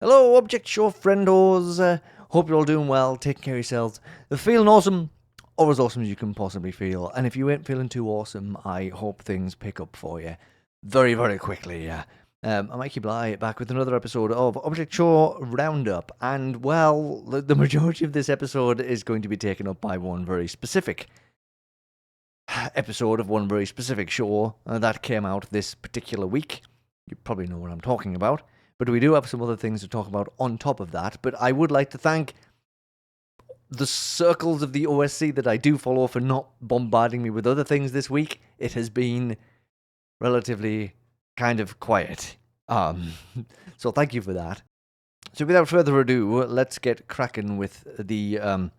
Hello, Object Show friendos. Hope you're all doing well, taking care of yourselves, feeling awesome, or as awesome as you can possibly feel. And if you ain't feeling too awesome, I hope things pick up for you very, very quickly. I might keep back with another episode of Object Show Roundup. And, well, the majority of this episode is going to be taken up by one very specific episode of one very specific show that came out this particular week. You probably know what I'm talking about. But we do have some other things to talk about on top of that. But I would like to thank the circles of the OSC that I do follow for not bombarding me with other things this week. It has been relatively kind of quiet. So thank you for that. So without further ado, let's get cracking with the kind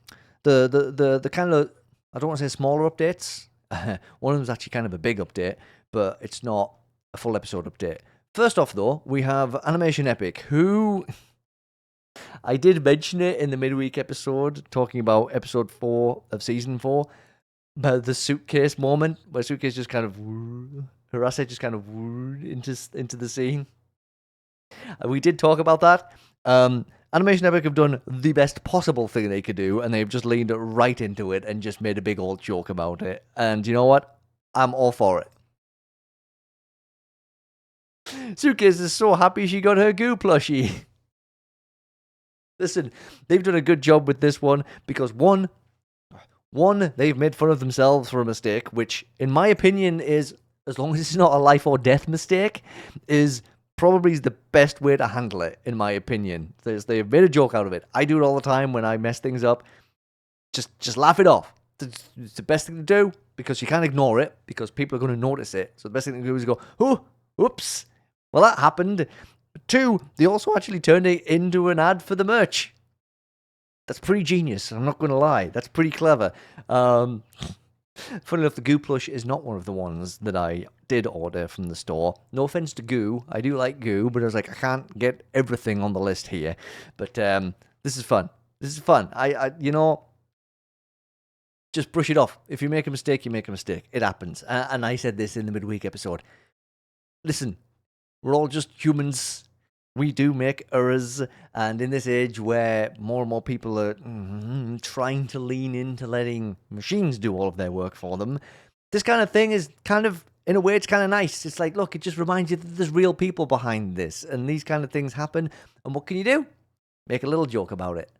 of, I don't want to say smaller updates. One of them is actually kind of a big update, but it's not a full episode update. First off, though, we have AnimationEpic, who I did mention it in the midweek episode, talking about episode 4 of season 4, about the suitcase moment, where suitcase just kind of, her asset just kind of into the scene. We did talk about that. AnimationEpic have done the best possible thing they could do, and they've just leaned right into it and just made a big old joke about it. And you know what? I'm all for it. Suitcase is so happy she got her goo plushie. Listen, they've done a good job with this one because one, they've made fun of themselves for a mistake, which, in my opinion, is, as long as it's not a life or death mistake, is probably the best way to handle it, in my opinion. They've made a joke out of it. I do it all the time when I mess things up. Just laugh it off. It's the best thing to do because you can't ignore it because people are going to notice it. So the best thing to do is go, oh, oops. Well, that happened. 2, they also actually turned it into an ad for the merch. That's pretty genius, I'm not going to lie. That's pretty clever. Funny enough, the goo plush is not one of the ones that I did order from the store. No offense to goo. I do like goo, but I was like, I can't get everything on the list here. But this is fun. This is fun. I just brush it off. If you make a mistake, you make a mistake. It happens. And I said this in the midweek episode. Listen, we're all just humans. We do make errors. And in this age where more and more people are trying to lean into letting machines do all of their work for them, this kind of thing is kind of, in a way, it's kind of nice. It's like, look, it just reminds you that there's real people behind this. And these kind of things happen. And what can you do? Make a little joke about it.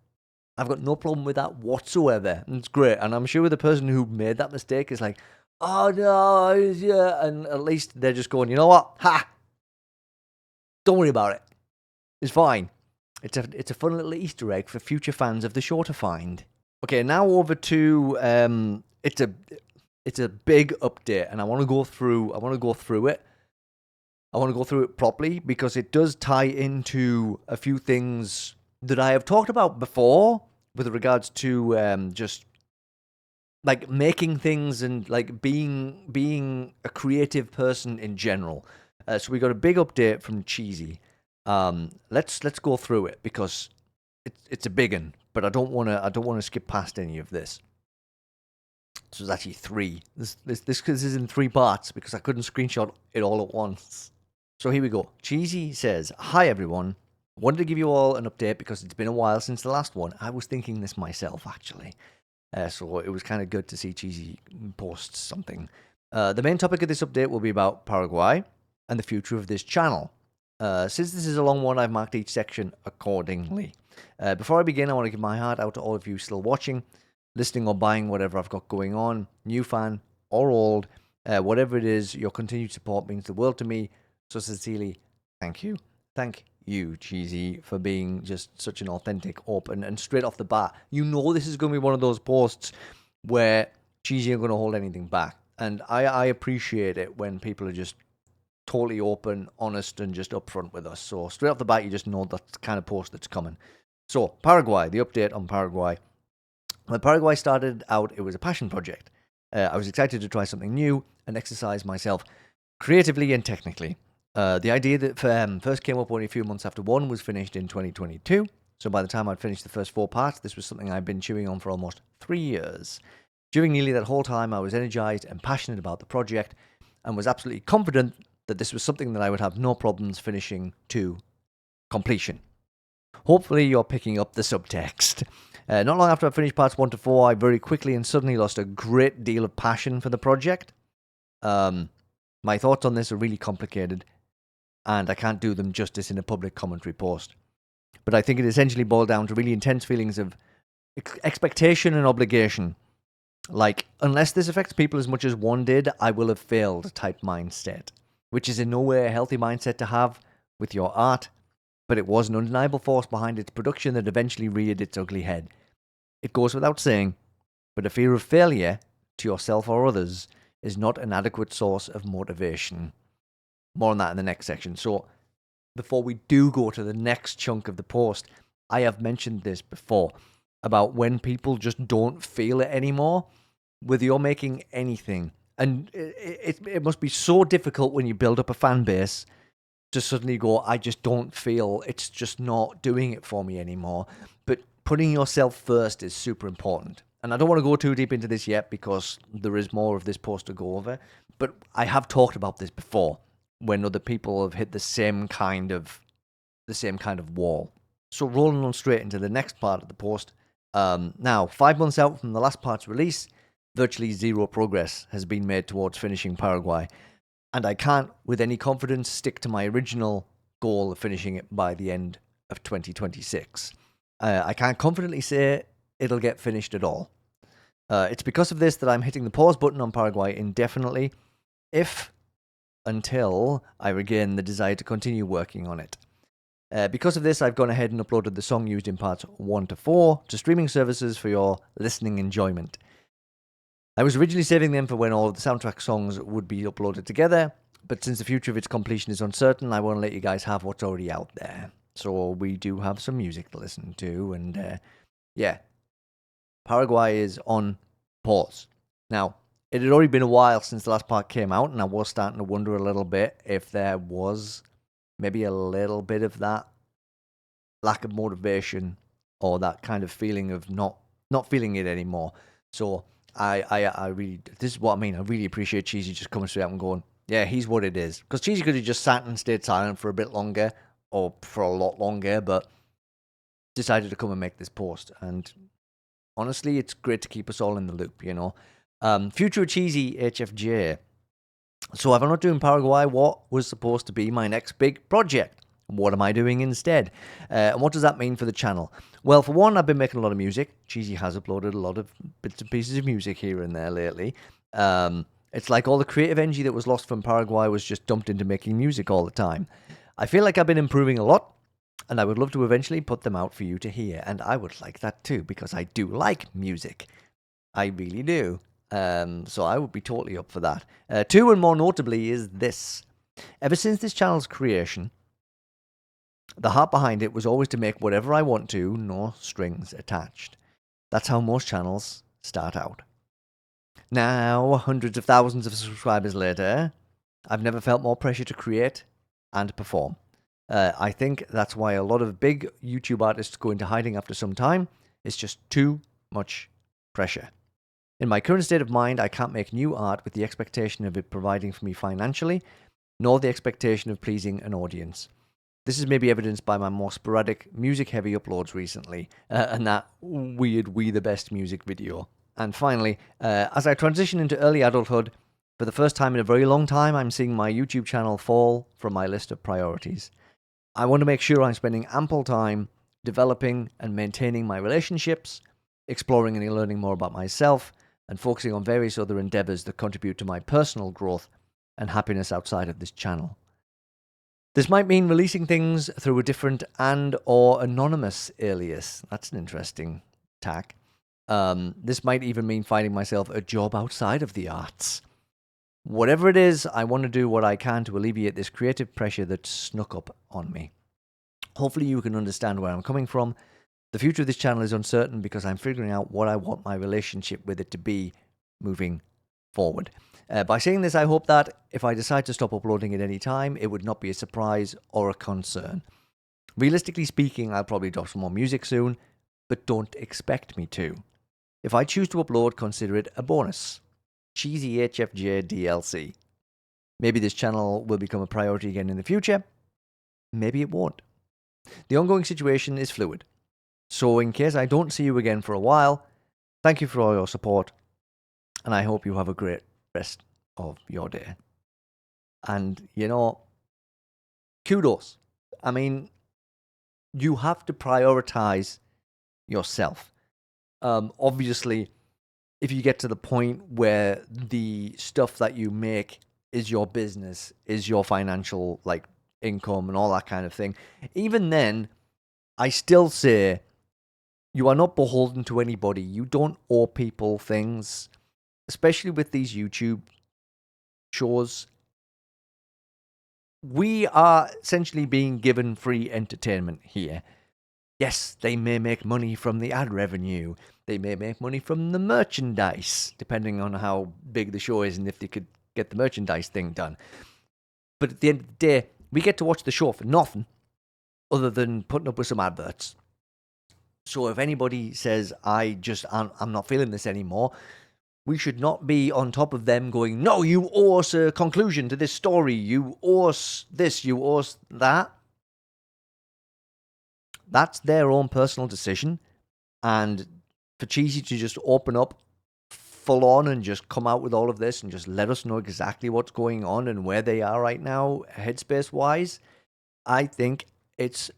I've got no problem with that whatsoever. And it's great. And I'm sure the person who made that mistake is like, oh no, yeah. And at least they're just going, you know what? Ha! Don't worry about it. It's fine. It's a fun little Easter egg for future fans of the show to find. Okay, now over to it's a big update, and I want to go through it. I want to go through it properly because it does tie into a few things that I have talked about before with regards to just like making things and like being a creative person in general. So we got a big update from Cheesy. Let's go through it because it's a big one, but I don't want to skip past any of this. So it's actually 3. This is in 3 parts because I couldn't screenshot it all at once. So here we go. Cheesy says, "Hi everyone. Wanted to give you all an update because it's been a while since the last one. I was thinking this myself actually. So it was kind of good to see Cheesy post something. The main topic of this update will be about Paraguay and the future of this channel. Since this is a long one, I've marked each section accordingly. Before I begin, I want to give my heart out to all of you still watching, listening or buying whatever I've got going on, new fan or old, whatever it is, your continued support means the world to me. So sincerely, thank you. Thank you, Cheesy, for being just such an authentic, open, and straight off the bat. You know this is going to be one of those posts where Cheesy ain't going to hold anything back. And I appreciate it when people are just totally open, honest, and just upfront with us. So straight off the bat, you just know that's the kind of post that's coming. So Paraguay, the update on Paraguay. When Paraguay started out, it was a passion project. I was excited to try something new and exercise myself creatively and technically. The idea that first came up only a few months after 1 was finished in 2022. So by the time I'd finished the first 4 parts, this was something I'd been chewing on for almost 3 years. During nearly that whole time, I was energized and passionate about the project and was absolutely confident that this was something that I would have no problems finishing to completion. hopefully you're picking up the subtext. Not long after I finished parts 1 to 4, I very quickly and suddenly lost a great deal of passion for the project. My thoughts on this are really complicated, and I can't do them justice in a public commentary post. But I think it essentially boiled down to really intense feelings of expectation and obligation. Like, unless this affects people as much as one did, I will have failed type mindset, which is in no way a healthy mindset to have with your art, but it was an undeniable force behind its production that eventually reared its ugly head. It goes without saying, but a fear of failure, to yourself or others, is not an adequate source of motivation. More on that in the next section. So, before we do go to the next chunk of the post, I have mentioned this before about when people just don't feel it anymore, whether you're making anything. And it must be so difficult when you build up a fan base to suddenly go, I just don't feel, it's just not doing it for me anymore. But putting yourself first is super important. And I don't want to go too deep into this yet because there is more of this post to go over. But I have talked about this before, when other people have hit the same kind of wall. So rolling on straight into the next part of the post. Now, 5 months out from the last part's release, virtually zero progress has been made towards finishing Paraguay, and I can't with any confidence stick to my original goal of finishing it by the end of 2026. I can't confidently say it'll get finished at all. It's because of this that I'm hitting the pause button on Paraguay indefinitely, until I regain the desire to continue working on it. Because of this, I've gone ahead and uploaded the song used in parts 1 to 4 to streaming services for your listening enjoyment. I was originally saving them for when all of the soundtrack songs would be uploaded together, but since the future of its completion is uncertain, I want to let you guys have what's already out there. So we do have some music to listen to, and yeah, Paraguay is on pause. Now, it had already been a while since the last part came out, and I was starting to wonder a little bit if there was maybe a little bit of that lack of motivation or that kind of feeling of not feeling it anymore. So I really, this is what I mean. I really appreciate Cheesy just coming straight out and going, yeah, he's what it is. Because Cheesy could have just sat and stayed silent for a bit longer or for a lot longer, but decided to come and make this post. And honestly, it's great to keep us all in the loop, you know. Future of CheesyHfj. So if I'm not doing Paraguay, what was supposed to be my next big project? What am I doing instead? And what does that mean for the channel? Well, for one, I've been making a lot of music. Cheesy has uploaded a lot of bits and pieces of music here and there lately. It's like all the creative energy that was lost from Paraguay was just dumped into making music all the time. I feel like I've been improving a lot, and I would love to eventually put them out for you to hear. And I would like that too, because I do like music. I really do. So I would be totally up for that. Two, and more notably, is this. Ever since this channel's creation, the heart behind it was always to make whatever I want to, no strings attached. That's how most channels start out. Now, hundreds of thousands of subscribers later, I've never felt more pressure to create and perform. I think that's why a lot of big YouTube artists go into hiding after some time. It's just too much pressure. In my current state of mind, I can't make new art with the expectation of it providing for me financially, nor the expectation of pleasing an audience. This is maybe evidenced by my more sporadic, music-heavy uploads recently, and that weird We The Best music video. And finally, as I transition into early adulthood, for the first time in a very long time, I'm seeing my YouTube channel fall from my list of priorities. I want to make sure I'm spending ample time developing and maintaining my relationships, exploring and learning more about myself, and focusing on various other endeavors that contribute to my personal growth and happiness outside of this channel. This might mean releasing things through a different and/or anonymous alias. That's an interesting tack. This might even mean finding myself a job outside of the arts. Whatever it is, I want to do what I can to alleviate this creative pressure that snuck up on me. Hopefully you can understand where I'm coming from. The future of this channel is uncertain because I'm figuring out what I want my relationship with it to be moving forward. By saying this, I hope that if I decide to stop uploading at any time, it would not be a surprise or a concern. Realistically speaking, I'll probably drop some more music soon, but don't expect me to. If I choose to upload, consider it a bonus. CheesyHfj DLC. Maybe this channel will become a priority again in the future. Maybe it won't. The ongoing situation is fluid. So in case I don't see you again for a while, thank you for all your support, and I hope you have a great rest of your day. And, kudos. I mean, you have to prioritize yourself. Obviously, if you get to the point where the stuff that you make is your business, is your financial income and all that kind of thing, even then, I still say you are not beholden to anybody. You don't owe people things, especially with these YouTube shows. We are essentially being given free entertainment here. Yes, they may make money from the ad revenue. They may make money from the merchandise, depending on how big the show is and if they could get the merchandise thing done. But at the end of the day, we get to watch the show for nothing other than putting up with some adverts. So if anybody says, I'm not feeling this anymore, we should not be on top of them going, no, you owe us a conclusion to this story. You owe us this, you owe us that. That's their own personal decision. And for Cheesy to just open up full on and just come out with all of this and just let us know exactly what's going on and where they are right now, headspace wise, I think it's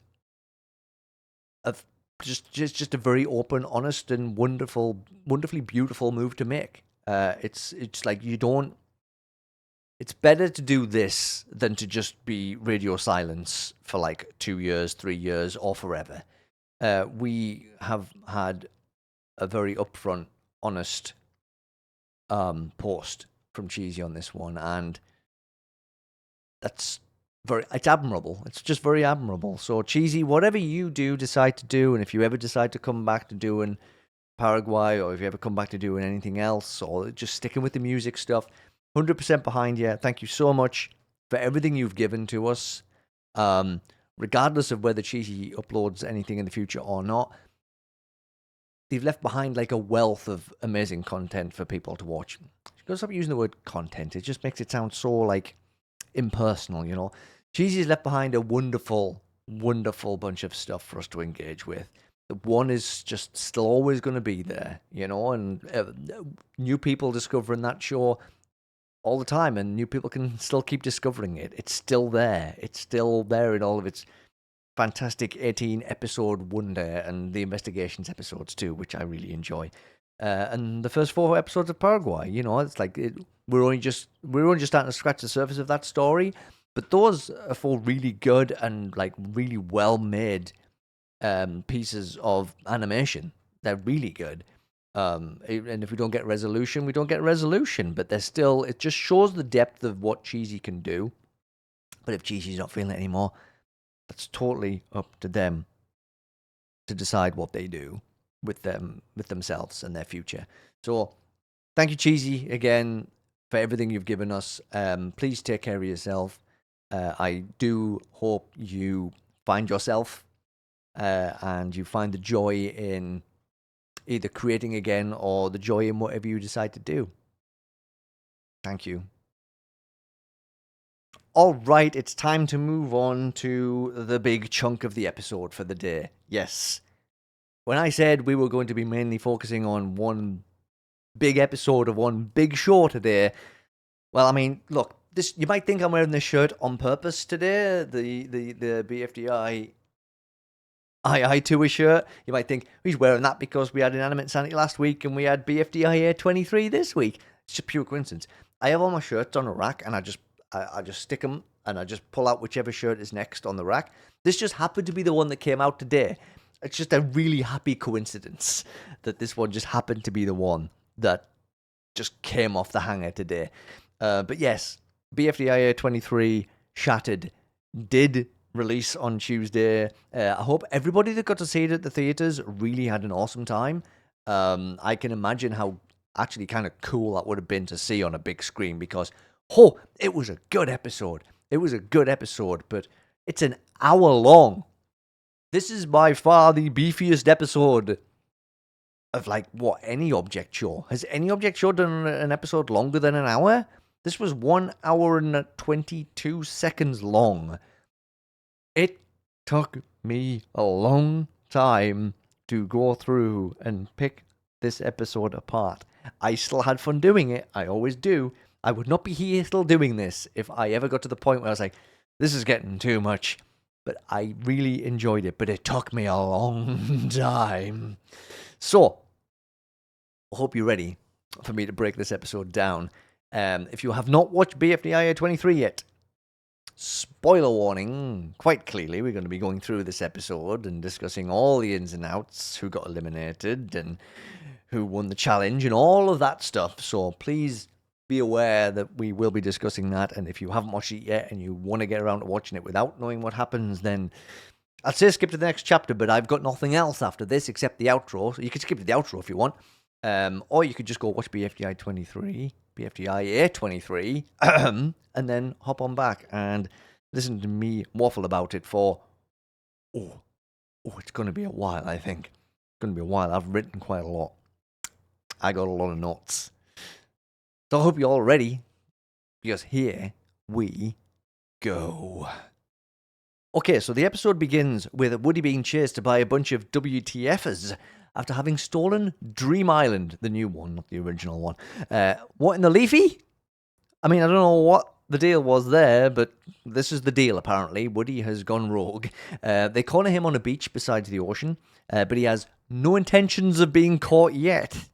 just a very open, honest, and wonderfully beautiful move to make. It's like you don't. It's better to do this than to just be radio silence for like 2 years, 3 years, or forever. We have had a very upfront, honest post from Cheesy on this one, and it's admirable. It's just very admirable. So Cheesy, whatever you decide to do, and if you ever decide to come back to doing Paraguay, or if you ever come back to doing anything else, or just sticking with the music stuff, 100% behind you. Thank you so much for everything you've given to us. Regardless of whether Cheesy uploads anything in the future or not, they've left behind like a wealth of amazing content for people to watch. Gotta stop using the word content. It just makes it sound so like impersonal, Cheesy's left behind a wonderful, wonderful bunch of stuff for us to engage with. The one is just still always going to be there, and new people discovering that show all the time, and new people can still keep discovering it. It's still there. It's still there in all of its fantastic 18-episode wonder, and the investigations episodes too, which I really enjoy. And the first 4 episodes of Paraguay, it's like we're only just starting to scratch the surface of that story, but those are 4 really good and like really well made pieces of animation. They're really good. And if we don't get resolution, we don't get resolution. But they're still, it just shows the depth of what Cheesy can do. But if Cheesy's not feeling it anymore, that's totally up to them to decide what they do with themselves and their future. So thank you, Cheesy, again for everything you've given us. Please take care of yourself. I do hope you find yourself and you find the joy in either creating again or the joy in whatever you decide to do. Thank you. All right, it's time to move on to the big chunk of the episode for the day. Yes. When I said we were going to be mainly focusing on one big episode of one big show today, well, I mean, look, this you might think I'm wearing this shirt on purpose today, the BFDI II tour shirt. You might think he's wearing that because we had Inanimate Insanity last week and we had BFDIA 23 this week. It's just pure coincidence. I have all my shirts on a rack and I just stick them and I just pull out whichever shirt is next on the rack. This just happened to be the one that came out today. It's just a really happy coincidence that this one just happened to be the one that just came off the hanger today. But yes, BFDIA 23 Shattered did release on Tuesday. I hope everybody that got to see it at the theaters really had an awesome time. I can imagine how actually kind of cool that would have been to see on a big screen because, it was a good episode. It was a good episode, but it's an hour long. This is by far the beefiest episode of any object show. Has any object show done an episode longer than an hour? This was 1 hour and 22 seconds long. It took me a long time to go through and pick this episode apart. I still had fun doing it. I always do. I would not be here still doing this if I ever got to the point where I was like, this is getting too much. But I really enjoyed it. But it took me a long time. So, I hope you're ready for me to break this episode down. If you have not watched BFDIA 23 yet, spoiler warning, quite clearly we're going to be going through this episode and discussing all the ins and outs, who got eliminated and who won the challenge and all of that stuff. So please be aware that we will be discussing that. And if you haven't watched it yet and you want to get around to watching it without knowing what happens, then I'd say skip to the next chapter, but I've got nothing else after this except the outro. So you can skip to the outro if you want. Or you could just go watch BFDIA 23, and then hop on back and listen to me waffle about it for, it's going to be a while, I think. It's going to be a while. I've written quite a lot. I got a lot of notes. So I hope you're all ready, because here we go. Okay, so the episode begins with Woody being chased by a bunch of WTFers after having stolen Dream Island, the new one, not the original one. What in the leafy? I mean, I don't know what the deal was there, but this is the deal, apparently. Woody has gone rogue. They corner him on a beach beside the ocean, but he has no intentions of being caught yet.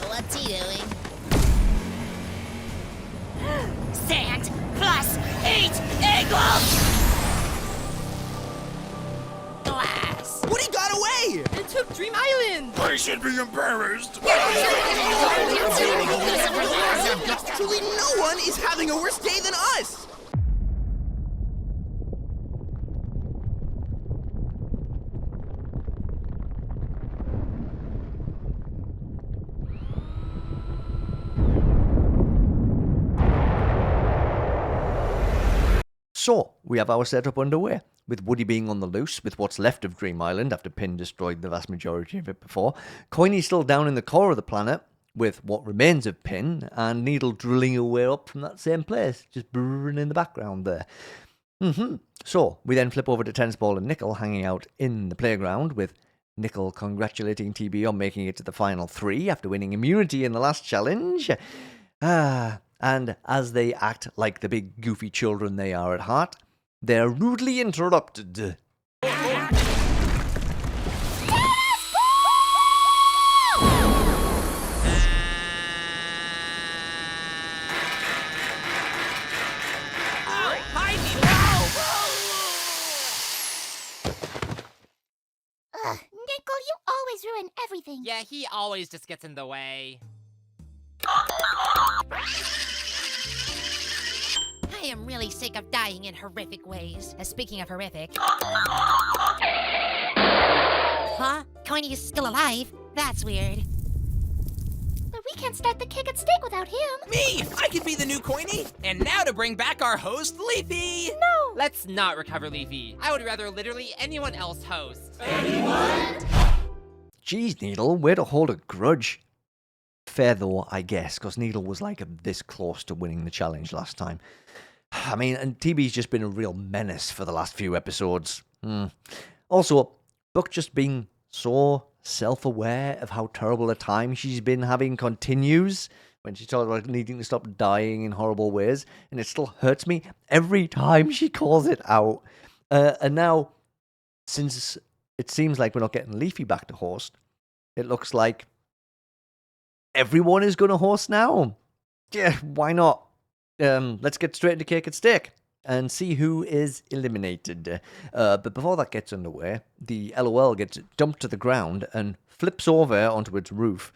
What's he doing? Sand plus 8 equals glass. Woody got away! It took Dream Island! I should be embarrassed. Truly no one is having a worse day than us! So, we have our setup underway, with Woody being on the loose with what's left of Dream Island after Pin destroyed the vast majority of it before. Coiny's still down in the core of the planet with what remains of Pin, and Needle drilling her way up from that same place, just brrrring in the background there. So, we then flip over to Tennis Ball and Nickel hanging out in the playground, with Nickel congratulating TB on making it to the final 3 after winning immunity in the last challenge. And as they act like the big goofy children they are at heart, they're rudely interrupted. Nickel, you always ruin everything. Yeah, he always just gets in the way. I am really sick of dying in horrific ways. Speaking of horrific... Huh? Coiny is still alive? That's weird. But we can't start the kick and stick without him. Me! I could be the new Coiny! And now to bring back our host, Leafy! No! Let's not recover Leafy. I would rather literally anyone else host. Jeez, Needle, way to hold a grudge. Fair though, I guess, because Needle was like this close to winning the challenge last time. I mean, and TB's just been a real menace for the last few episodes. Also, Buck just being so self-aware of how terrible a time she's been having continues when she talks about needing to stop dying in horrible ways, and it still hurts me every time she calls it out. And now, since it seems like we're not getting Leafy back to host, it looks like everyone is going to host now. Yeah, why not? Let's get straight into cake and stick and see who is eliminated. But before that gets underway, the LOL gets dumped to the ground and flips over onto its roof.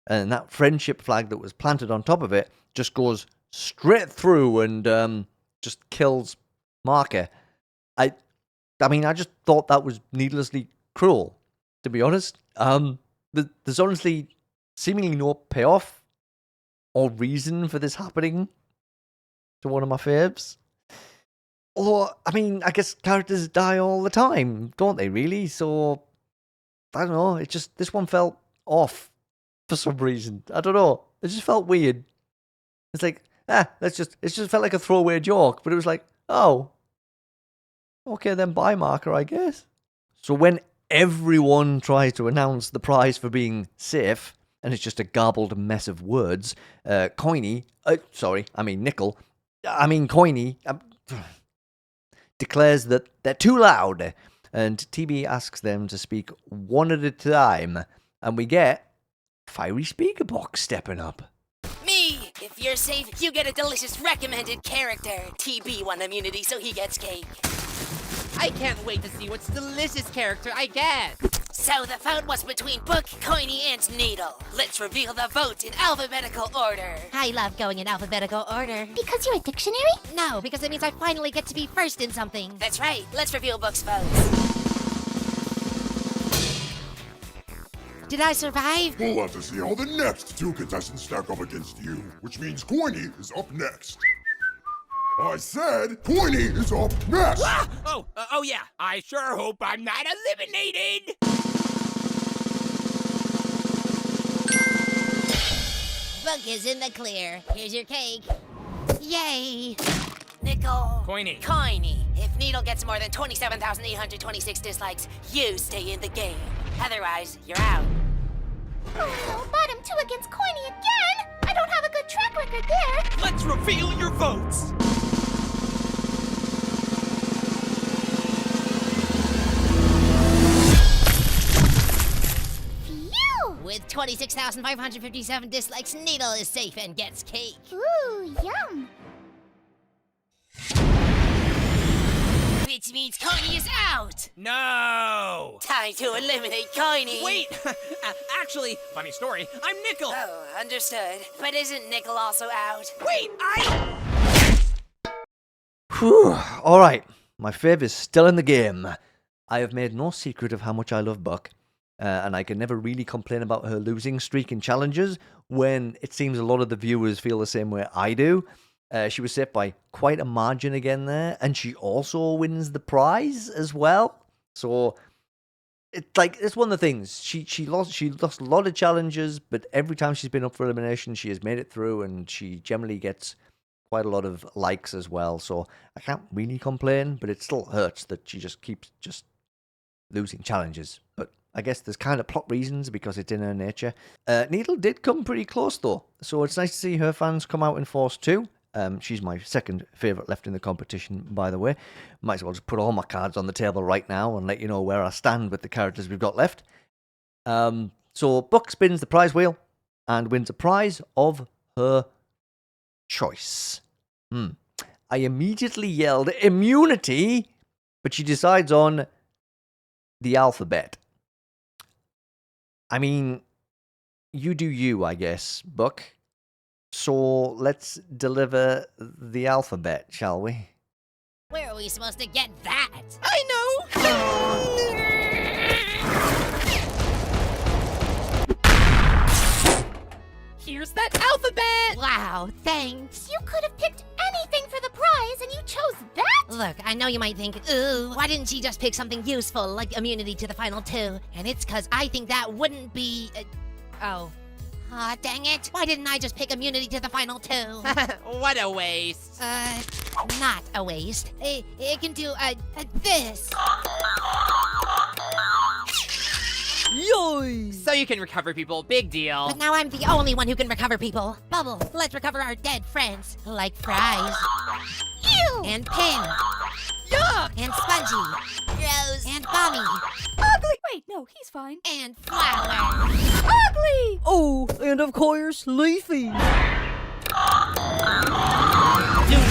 And that friendship flag that was planted on top of it just goes straight through and just kills Marker. I mean, I just thought that was needlessly cruel, to be honest. There's honestly seemingly no payoff or reason for this happening to one of my faves. Or, I mean, I guess characters die all the time, don't they, really? So, I don't know, this one felt off for some reason. I don't know, it just felt weird. It's like, it just felt like a throwaway joke, but it was like, Oh. Okay, then bye marker, I guess. So when everyone tries to announce the prize for being safe, and it's just a garbled mess of words, Coiny, Coiny, declares that they're too loud, and TB asks them to speak one at a time, and we get Fiery Speaker Box stepping up. Me! If you're safe, you get a delicious recommended character. TB won immunity, so he gets cake. I can't wait to see which delicious character I get. So the vote was between Book, Coiny, and Needle. Let's reveal the vote in alphabetical order. I love going in alphabetical order. Because you're a dictionary? No, because it means I finally get to be first in something. That's right. Let's reveal Book's votes. Did I survive? We'll have to see how the next two contestants stack up against you, which means Coiny is up next. I said Coiny is up next! Ah! Oh yeah. I sure hope I'm not eliminated. Book is in the clear. Here's your cake. Yay! Nickel. Coiny. Coiny. If Needle gets more than 27,826 dislikes, you stay in the game. Otherwise, you're out. Oh, bottom two against Coiny again? I don't have a good track record there. Let's reveal your votes. Phew! With 26,557 dislikes, Needle is safe and gets cake. Ooh, yum. Which means Coiny is out. No. Time to eliminate Coiny. Wait. Actually, funny story. I'm Nickel. Oh, understood. But isn't Nickel also out? Wait, Whew. All right, my fave is still in the game. I have made no secret of how much I love Buck, and I can never really complain about her losing streak in challenges when it seems a lot of the viewers feel the same way I do. She was set by quite a margin again there, and she also wins the prize as well. So it's one of the things. She lost a lot of challenges, but every time she's been up for elimination, she has made it through, and she generally gets quite a lot of likes as well. So I can't really complain, but it still hurts that she just keeps losing challenges. But I guess there's kind of plot reasons because it's in her nature. Needle did come pretty close though, so it's nice to see her fans come out in force too. She's my second favourite left in the competition, by the way. Might as well just put all my cards on the table right now and let you know where I stand with the characters we've got left. So Buck spins the prize wheel and wins a prize of her choice. I immediately yelled immunity, but she decides on the alphabet. I mean, you do you, I guess, Buck. So let's deliver the alphabet, shall we? Where are we supposed to get that? I know. Here's that alphabet. Wow, thanks. You could have picked anything for the prize and you chose that? Look, I know you might think, ooh, why didn't she just pick something useful like immunity to the final two? And it's because I think that wouldn't be... Aw, dang it. Why didn't I just pick immunity to the final two? What a waste. Not a waste. It can do, this. Yoy! So you can recover people, big deal. But now I'm the only one who can recover people. Bubble, let's recover our dead friends. Like Fries. Ew! And Pin. Yuck! And Spongy. Rose. And Bommy. Ugly! Wait, no, he's fine. And Flower. Ugly! Oh, and of course, Leafy. Do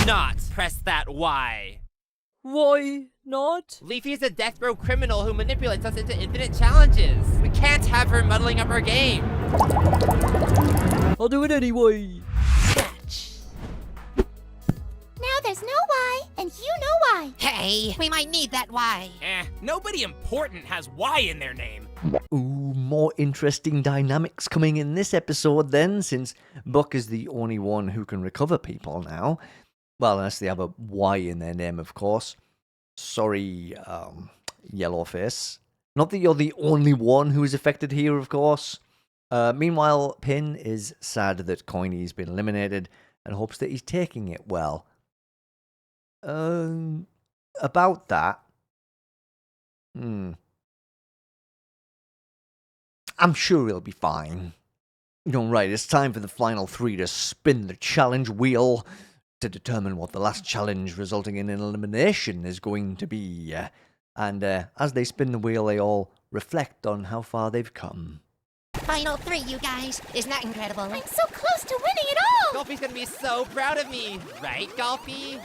not press that Y. Why not? Leafy is a death row criminal who manipulates us into infinite challenges. We can't have her muddling up our game. I'll do it anyway. Now there's no Y, and you know why. Hey, we might need that Y. Nobody important has Y in their name. Ooh, more interesting dynamics coming in this episode then, since Buck is the only one who can recover people now. Well, unless they have a Y in their name, of course. Sorry, Yellowface. Not that you're the only one who is affected here, of course. Meanwhile, Pin is sad that Coiny's been eliminated and hopes that he's taking it well. About that. I'm sure he'll be fine. Right, it's time for the final three to spin the challenge wheel to determine what the last challenge resulting in an elimination is going to be. And as they spin the wheel, they all reflect on how far they've come. Final three, you guys. Isn't that incredible? I'm so close to winning it all! Golfy's gonna be so proud of me. Right, Golfy?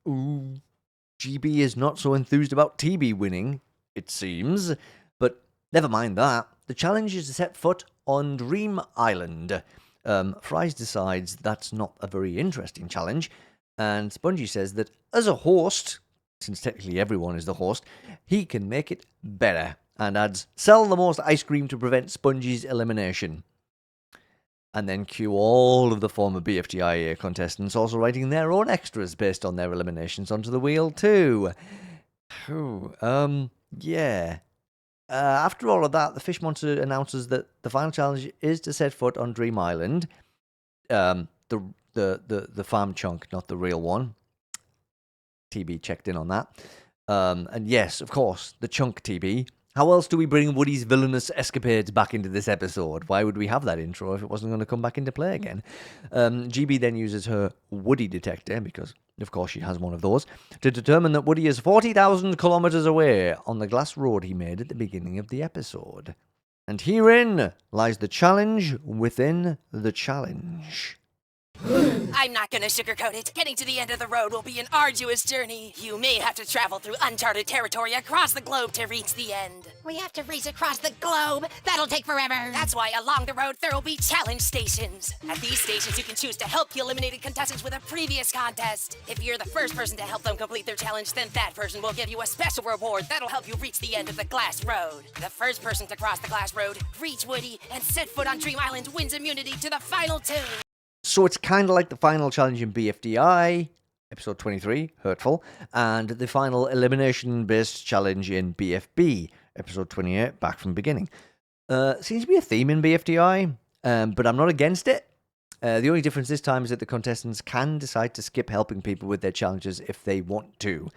Ooh. GB is not so enthused about TB winning, it seems. But never mind that. The challenge is to set foot on Dream Island. Fries decides that's not a very interesting challenge, and Spongy says that as a host, since technically everyone is the host, he can make it better, and adds, sell the most ice cream to prevent Spongy's elimination. And then cue all of the former BFDIA contestants also writing their own extras based on their eliminations onto the wheel too. Yeah. After all of that, the fish monster announces that the final challenge is to set foot on Dream Island. The farm chunk, not the real one. TB checked in on that. And yes, of course, the chunk TB. How else do we bring Woody's villainous escapades back into this episode? Why would we have that intro if it wasn't going to come back into play again? GB then uses her Woody detector, because of course she has one of those, to determine that Woody is 40,000 kilometers away on the glass road he made at the beginning of the episode. And herein lies the challenge within the challenge. I'm not gonna sugarcoat it. Getting to the end of the road will be an arduous journey. You may have to travel through uncharted territory across the globe to reach the end. We have to race across the globe. That'll take forever. That's why along the road there will be challenge stations. At these stations you can choose to help the eliminated contestants with a previous contest. If you're the first person to help them complete their challenge, then that person will give you a special reward that'll help you reach the end of the glass road. The first person to cross the glass road, reach Woody, and set foot on Dream Island wins immunity to the final two. So it's kind of like the final challenge in BFDI, episode 23, Hurtful, and the final elimination-based challenge in BFB, episode 28, Back from Beginning. Seems to be a theme in BFDI, but I'm not against it. The only difference this time is that the contestants can decide to skip helping people with their challenges if they want to,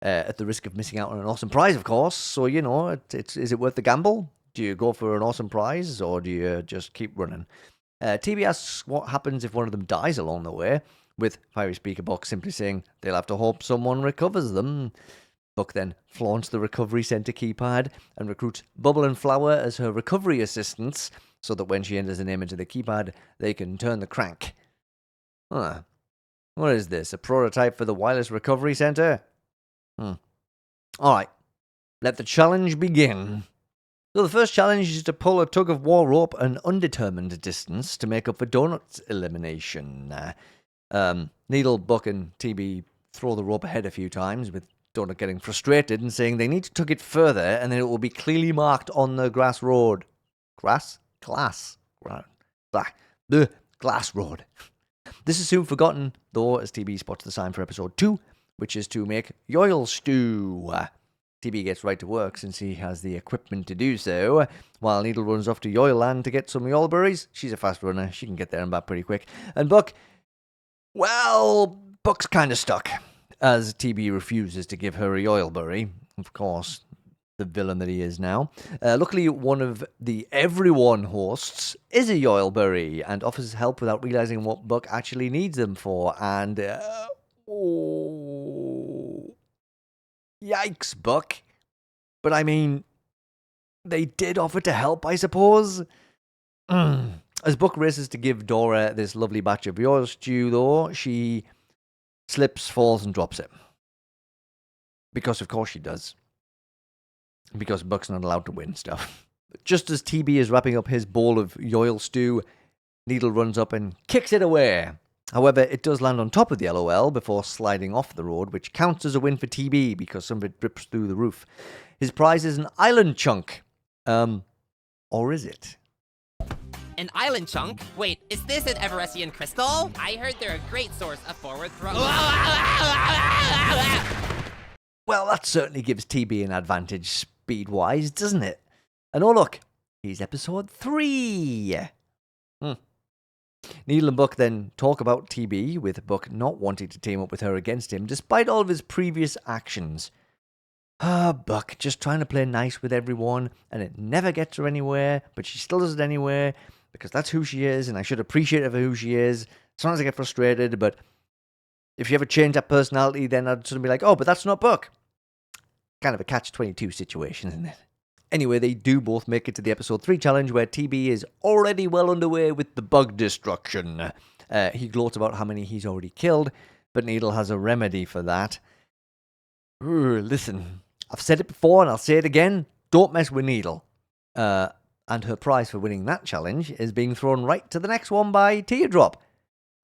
at the risk of missing out on an awesome prize, of course. So, is it worth the gamble? Do you go for an awesome prize, or do you just keep running? TB asks what happens if one of them dies along the way, with Fiery Speaker Box simply saying they'll have to hope someone recovers them. Buck then flaunts the recovery center keypad and recruits Bubble and Flower as her recovery assistants, so that when she enters a name into the keypad, they can turn the crank. What is this, a prototype for the wireless recovery center? Alright, let the challenge begin. So the first challenge is to pull a tug-of-war rope an undetermined distance to make up for Donut's elimination. Needle, Buck, and TB throw the rope ahead a few times, with Donut getting frustrated and saying they need to tug it further and then it will be clearly marked on the glass road. Glass road. This is soon forgotten, though, as TB spots the sign for episode 2, which is to make yoil stew. TB gets right to work since he has the equipment to do so, while Needle runs off to Yoil Land to get some yoil berries. She's a fast runner, she can get there and back pretty quick. And Buck's kind of stuck, as TB refuses to give her a yoil berry. Of course, the villain that he is now. Luckily, one of the Everyone hosts is a yoil berry, and offers help without realizing what Buck actually needs them for, and... Yikes, Buck. But I mean, they did offer to help, I suppose. As Buck races to give Dora this lovely batch of yoil stew, though, she slips, falls, and drops it. Because of course she does. Because Buck's not allowed to win stuff. Just as TB is wrapping up his bowl of yoil stew, Needle runs up and kicks it away. However, it does land on top of the LOL before sliding off the road, which counts as a win for TB because some of it drips through the roof. His prize is an island chunk. Or is it? An island chunk? Wait, is this an Everestian crystal? I heard they're a great source of forward throw. Well, that certainly gives TB an advantage speed-wise, doesn't it? And oh look, here's episode 3. Needle and Buck then talk about TB, with Buck not wanting to team up with her against him, despite all of his previous actions. Buck, just trying to play nice with everyone, and it never gets her anywhere, but she still does it anyway, because that's who she is, and I should appreciate her for who she is. Sometimes I get frustrated, but if you ever change that personality, then I'd sort of be like, oh, but that's not Buck. Kind of a catch-22 situation, isn't it? Anyway, they do both make it to the episode 3 challenge, where TB is already well underway with the bug destruction. He gloats about how many he's already killed, but Needle has a remedy for that. Listen, I've said it before and I'll say it again, don't mess with Needle. And her prize for winning that challenge is being thrown right to the next one by Teardrop.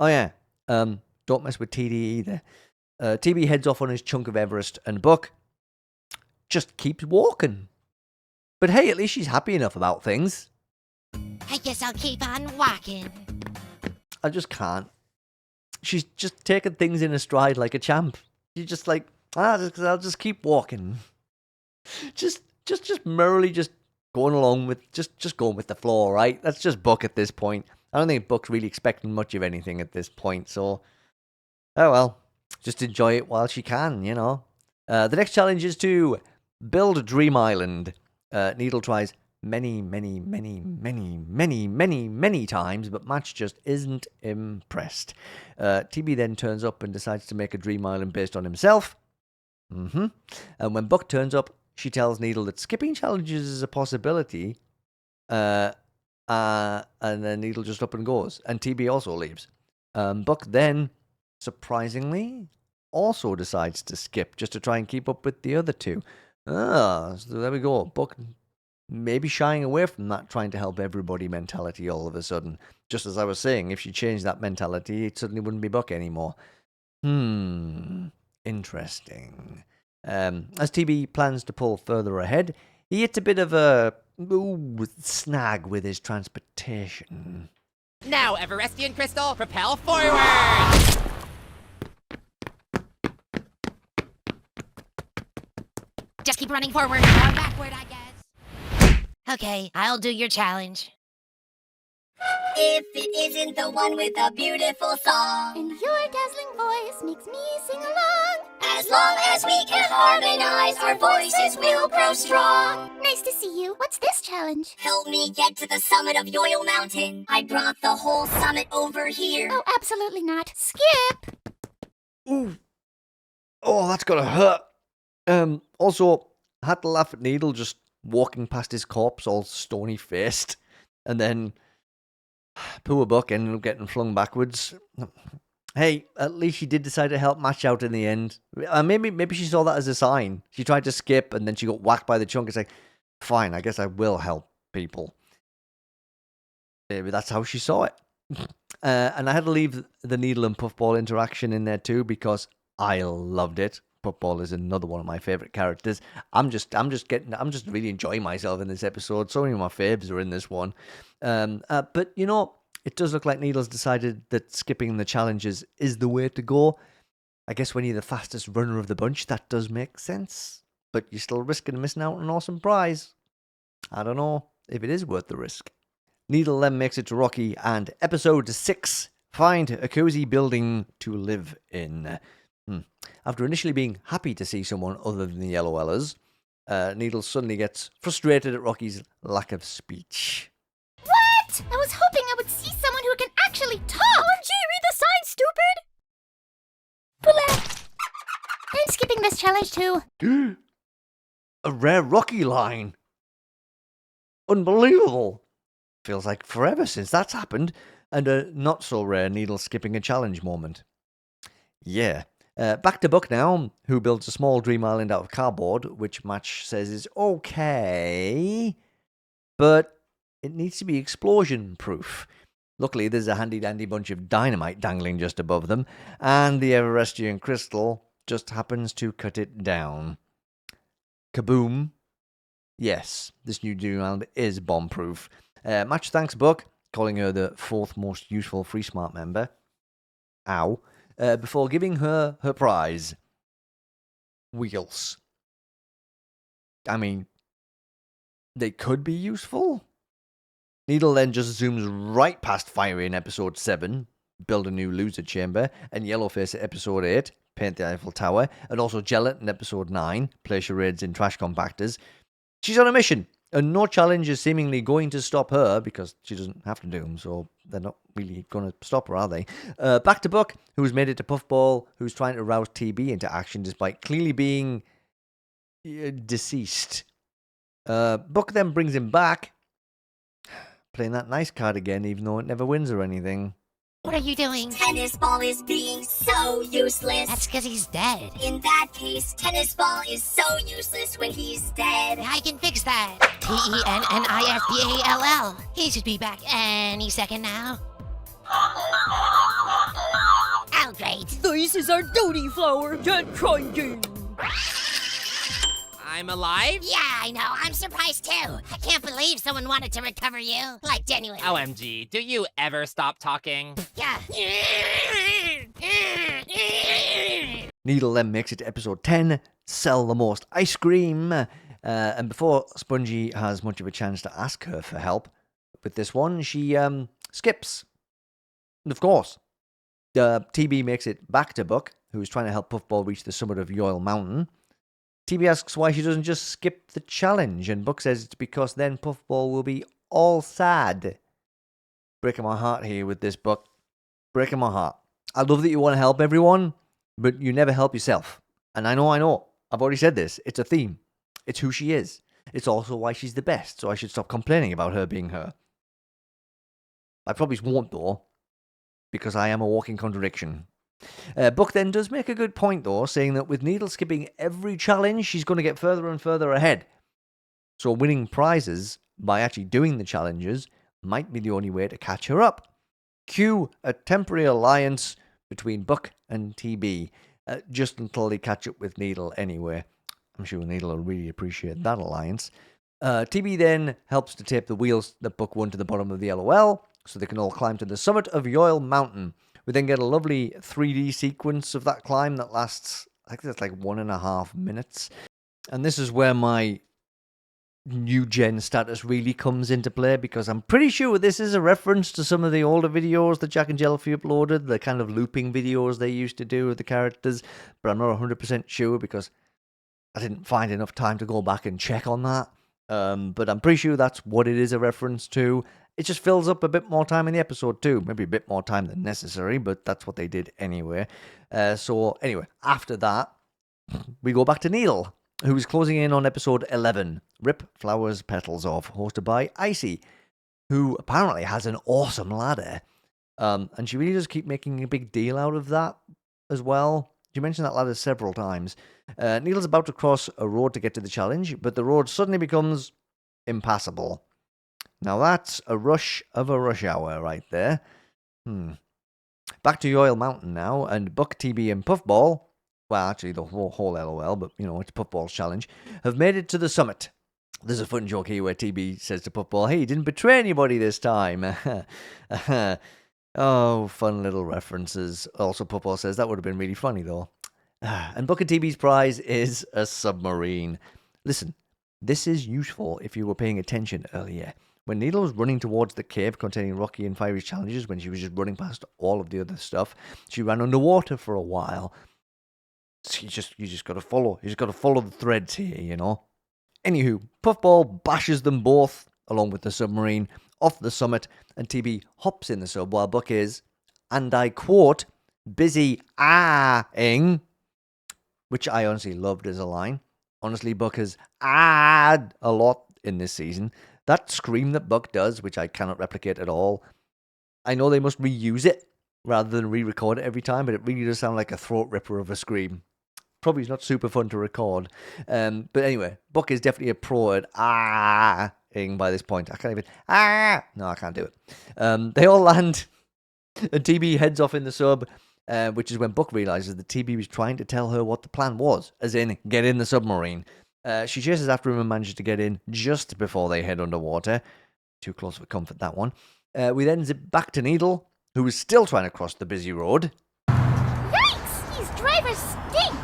Oh yeah, don't mess with TD either. TB heads off on his chunk of Everest, and Buck just keeps walking. But hey, at least she's happy enough about things. I guess I'll keep on walking. I just can't. She's just taking things in a stride like a champ. She's just like, I'll just keep walking. Just merrily just going along with, just going with the flow, right? That's just Buck at this point. I don't think Buck's really expecting much of anything at this point, so, oh well, just enjoy it while she can, you know. The next challenge is to build Dream Island. Needle tries many times, but Match just isn't impressed. TB then turns up and decides to make a Dream Island based on himself. And when Buck turns up, she tells Needle that skipping challenges is a possibility. And then Needle just up and goes. And TB also leaves. Buck then, surprisingly, also decides to skip just to try and keep up with the other two. So there we go. Buck maybe shying away from that trying to help everybody mentality all of a sudden. Just as I was saying, if she changed that mentality, it suddenly wouldn't be Buck anymore. Interesting. As TB plans to pull further ahead, he hits a bit of a snag with his transportation. Now, Everestian Crystal, propel forward! Just keep running forward or backward, I guess. Okay, I'll do your challenge. If it isn't the one with a beautiful song, and your dazzling voice makes me sing along. As long as we can harmonize, our voices will grow strong. Nice to see you. What's this challenge? Help me get to the summit of Yoyle Mountain. I brought the whole summit over here. Oh, absolutely not. Skip! Ooh. Oh, that's gotta hurt. Also, I had to laugh at Needle just walking past his corpse all stony-faced. And then poor Buck ended up getting flung backwards. Hey, at least she did decide to help Match out in the end. Maybe she saw that as a sign. She tried to skip and then she got whacked by the chunk. It's like, fine, I guess I will help people. Maybe that's how she saw it. And I had to leave the Needle and Puffball interaction in there too because I loved it. Puffball is another one of my favorite characters. I'm just really enjoying myself in this episode. So many of my faves are in this one. But you know, it does look like Needle's decided that skipping the challenges is the way to go. I guess when you're the fastest runner of the bunch, that does make sense. But you're still risking missing out on an awesome prize. I don't know if it is worth the risk. Needle then makes it to Rocky and episode 6, Find a Cozy Building to Live in. After initially being happy to see someone other than the LOLers, Needle suddenly gets frustrated at Rocky's lack of speech. What? I was hoping I would see someone who can actually talk. OMG, read the sign, stupid! I'm skipping this challenge too. A rare Rocky line. Unbelievable. Feels like forever since that's happened, and a not so rare Needle skipping a challenge moment. Yeah. Back to Buck now, who builds a small dream island out of cardboard, which Match says is okay, but it needs to be explosion-proof. Luckily, there's a handy-dandy bunch of dynamite dangling just above them, and the Everestian crystal just happens to cut it down. Kaboom. Yes, this new dream island is bomb-proof. Match thanks Buck, calling her the 4th most useful Free Smart member. Ow. Before giving her her prize. Wheels. I mean, they could be useful, Needle then just zooms right past Fiery in episode 7, Build a New Loser Chamber, and Yellowface at episode 8, Paint the Eiffel Tower, and also Gellert in episode 9, Place charades in trash compactors. She's on a mission, and no challenge is seemingly going to stop her, because she doesn't have to do them, so they're not really going to stop her, are they? Back to Buck, who's made it to Puffball, who's trying to rouse TB into action despite clearly being deceased. Buck then brings him back, playing that nice card again, even though it never wins or anything. What are you doing? Tennis ball is being so useless. That's because he's dead. In that case, tennis ball is so useless when he's dead. I can fix that. TENNISBALL. He should be back any second now. Oh, great. This is our duty flower. Get cranky. I'm alive? Yeah, I know. I'm surprised too. I can't believe someone wanted to recover you. Like, genuinely. OMG, do you ever stop talking? Yeah. Needle then makes it to episode 10, Sell the Most Ice Cream. And before Spongy has much of a chance to ask her for help with this one, she skips. And of course, TB makes it back to Buck, who's trying to help Puffball reach the summit of Yoyle Mountain. TB asks why she doesn't just skip the challenge, and Buck says it's because then Puffball will be all sad. Breaking my heart here with this, Buck. Breaking my heart. I love that you want to help everyone, but you never help yourself. And I know. I've already said this. It's a theme. It's who she is. It's also why she's the best, so I should stop complaining about her being her. I probably won't, though, because I am a walking contradiction. Buck then does make a good point, though, saying that with Needle skipping every challenge, she's going to get further and further ahead. So winning prizes by actually doing the challenges might be the only way to catch her up. Cue a temporary alliance between Buck and TB, just until they catch up with Needle anyway. I'm sure Needle will really appreciate that alliance. TB then helps to tape the wheels that Buck won to the bottom of the LOL, so they can all climb to the summit of Yoyle Mountain. We then get a lovely 3D sequence of that climb that lasts, I think that's like 1.5 minutes. And this is where my new gen status really comes into play, because I'm pretty sure this is a reference to some of the older videos that Jack and Jellyfy uploaded, the kind of looping videos they used to do with the characters, but I'm not 100% sure because I didn't find enough time to go back and check on that. But I'm pretty sure that's what it is a reference to. It just fills up a bit more time in the episode too. Maybe a bit more time than necessary, but that's what they did anyway. So anyway, after that, we go back to Needle, who's closing in on episode 11, Rip Flowers Petals Off, hosted by Icy, who apparently has an awesome ladder. And she really does keep making a big deal out of that as well. She mentioned that ladder several times. Needle's about to cross a road to get to the challenge, but the road suddenly becomes impassable. Now that's a rush of a rush hour right there. Back to Yoyle Mountain now, and Buck, TB, and Puffball, well, actually the whole LOL, but you know, it's Puffball's challenge, have made it to the summit. There's a fun joke here where TB says to Puffball, hey, you didn't betray anybody this time. Oh, fun little references. Also, Puffball says that would have been really funny, though. And Buck and TB's prize is a submarine. Listen, this is useful if you were paying attention earlier. When Needle was running towards the cave containing Rocky and Fiery's challenges, when she was just running past all of the other stuff, she ran underwater for a while. So you just got to follow. You just got to follow the threads here, you know. Anywho, Puffball bashes them both, along with the submarine, off the summit, and TB hops in the sub while Buck is, and I quote, busy ah-ing, which I honestly loved as a line. Honestly, Buck has ah-ed a lot in this season. That scream that Buck does, which I cannot replicate at all, I know they must reuse it rather than re-record it every time, but it really does sound like a throat ripper of a scream. Probably not super fun to record. But anyway, Buck is definitely a pro at ah-ing by this point. I can't even, no, I can't do it. They all land, and TB heads off in the sub, which is when Buck realizes that TB was trying to tell her what the plan was, as in, get in the submarine. She chases after him and manages to get in just before they head underwater. Too close for comfort, that one. We then zip back to Needle, who is still trying to cross the busy road. Yikes! These drivers stink!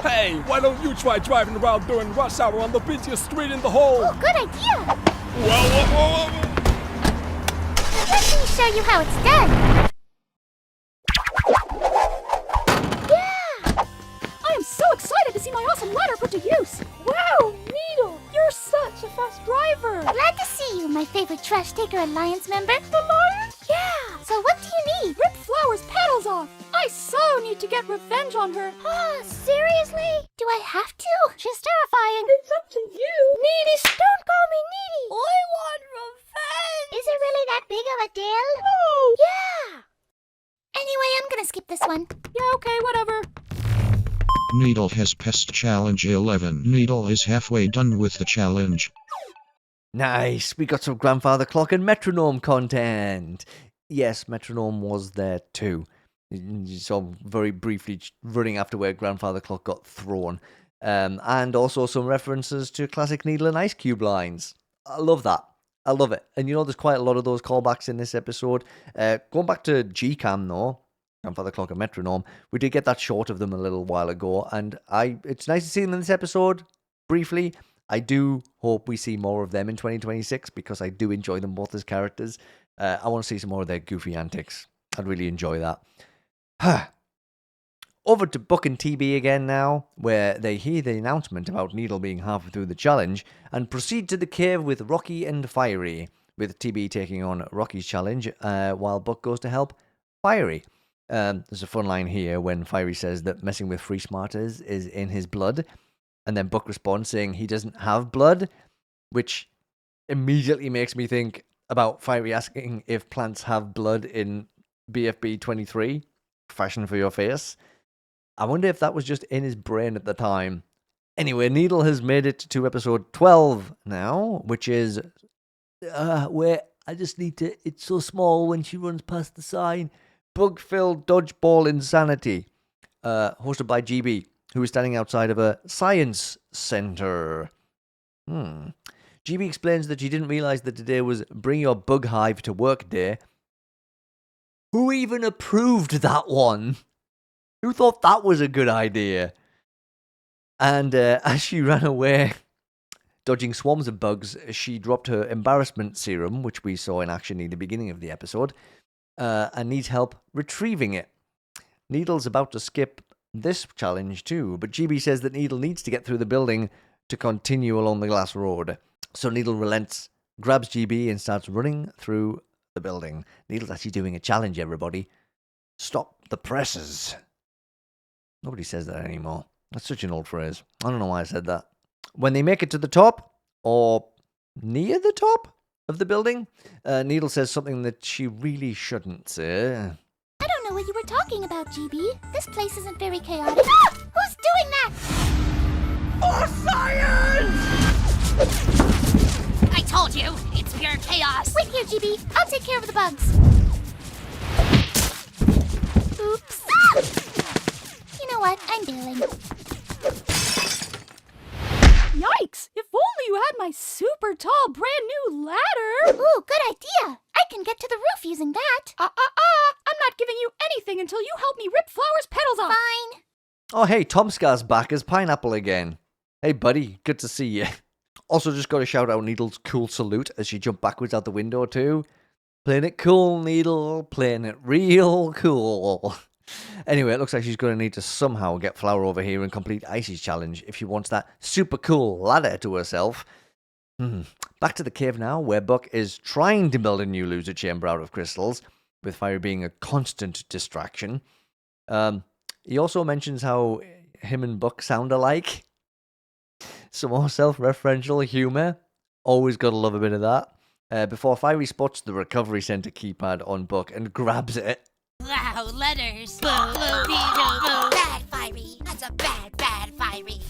Hey, why don't you try driving around during rush hour on the busiest street in the whole... Oh, good idea! Whoa. show you how it's done. Yeah! I am so excited to see my awesome ladder put to use. Wow, Needle, you're such a fast driver. Glad to see you, my favorite Trash Taker Alliance member. Alliance? Yeah! So what do you need? Rip Flower's pedals off. I so need to get revenge on her. Oh, seriously? Do I have to? She's terrifying. It's up to you. Needy, don't call me Needy. I want revenge. Is it really that big of a deal? No. Yeah. Anyway, I'm gonna skip this one. Yeah, okay, whatever. Needle has passed challenge 11. Needle is halfway done with the challenge. Nice. We got some grandfather clock and metronome content. Yes, metronome was there too. You saw very briefly running after where grandfather clock got thrown. And also some references to classic Needle and Ice Cube lines. I love that. I love it. And you know, there's quite a lot of those callbacks in this episode. Going back to G-Cam though, grandfather clock and metronome, we did get that short of them a little while ago. And it's nice to see them in this episode, briefly. I do hope we see more of them in 2026 because I do enjoy them both as characters. I want to see some more of their goofy antics. I'd really enjoy that. Over to Buck and TB again now, where they hear the announcement about Needle being halfway through the challenge and proceed to the cave with Rocky and Fiery, with TB taking on Rocky's challenge while Buck goes to help Fiery. There's a fun line here when Fiery says that messing with free smarters is in his blood, and then Buck responds saying he doesn't have blood, which immediately makes me think about Fiery asking if plants have blood in BFB 23, Fashion for Your Face. I wonder if that was just in his brain at the time. Anyway, Needle has made it to episode 12 now, which is where I just need to, it's so small when she runs past the sign, Bug-Filled Dodgeball Insanity, hosted by GB, who is standing outside of a science center. GB explains that she didn't realize that today was Bring Your Bug Hive to Work Day. Who even approved that one? Who thought that was a good idea? And as she ran away, dodging swarms of bugs, she dropped her embarrassment serum, which we saw in action in the beginning of the episode, and needs help retrieving it. Needle's about to skip this challenge too, but GB says that Needle needs to get through the building to continue along the glass road. So Needle relents, grabs GB, and starts running through the building. Needle's actually doing a challenge, everybody. Stop the presses. Nobody says that anymore. That's such an old phrase. I don't know why I said that. When they make it to the top, or near the top of the building, Needle says something that she really shouldn't say. I don't know what you were talking about, GB. This place isn't very chaotic. Ah! Who's doing that? For science! I told you, it's pure chaos. Wait here, GB. I'll take care of the bugs. Oops. Ah! You know what? I'm bailing. Yikes! If only you had my super tall brand new ladder! Ooh, good idea. I can get to the roof using that. I'm not giving you anything until you help me rip Flower's petals off. Fine. Oh, hey, Tom Scar's back as Pineapple again. Hey, buddy, good to see you. Also, just got to shout out Needle's cool salute as she jumped backwards out the window, too. Playing it cool, Needle. Playing it real cool. Anyway, it looks like she's going to need to somehow get Flower over here and complete Icy's challenge if she wants that super cool ladder to herself. Back to the cave now, where Buck is trying to build a new loser chamber out of crystals, with Fire being a constant distraction. He also mentions how him and Buck sound alike. Some more self-referential humour. Always gotta love a bit of that. Before Fiery spots the recovery center keypad on Buck and grabs it. Wow, letters. Bad Fiery. That's a bad Fiery.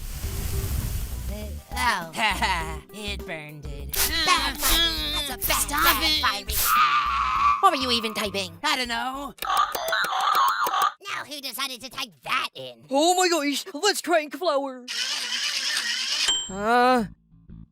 Oh. It burned it. Bad Fiery. That's a bad Fiery. What were you even typing? I don't know. Now who decided to type that in? Oh my gosh, let's crank Flower.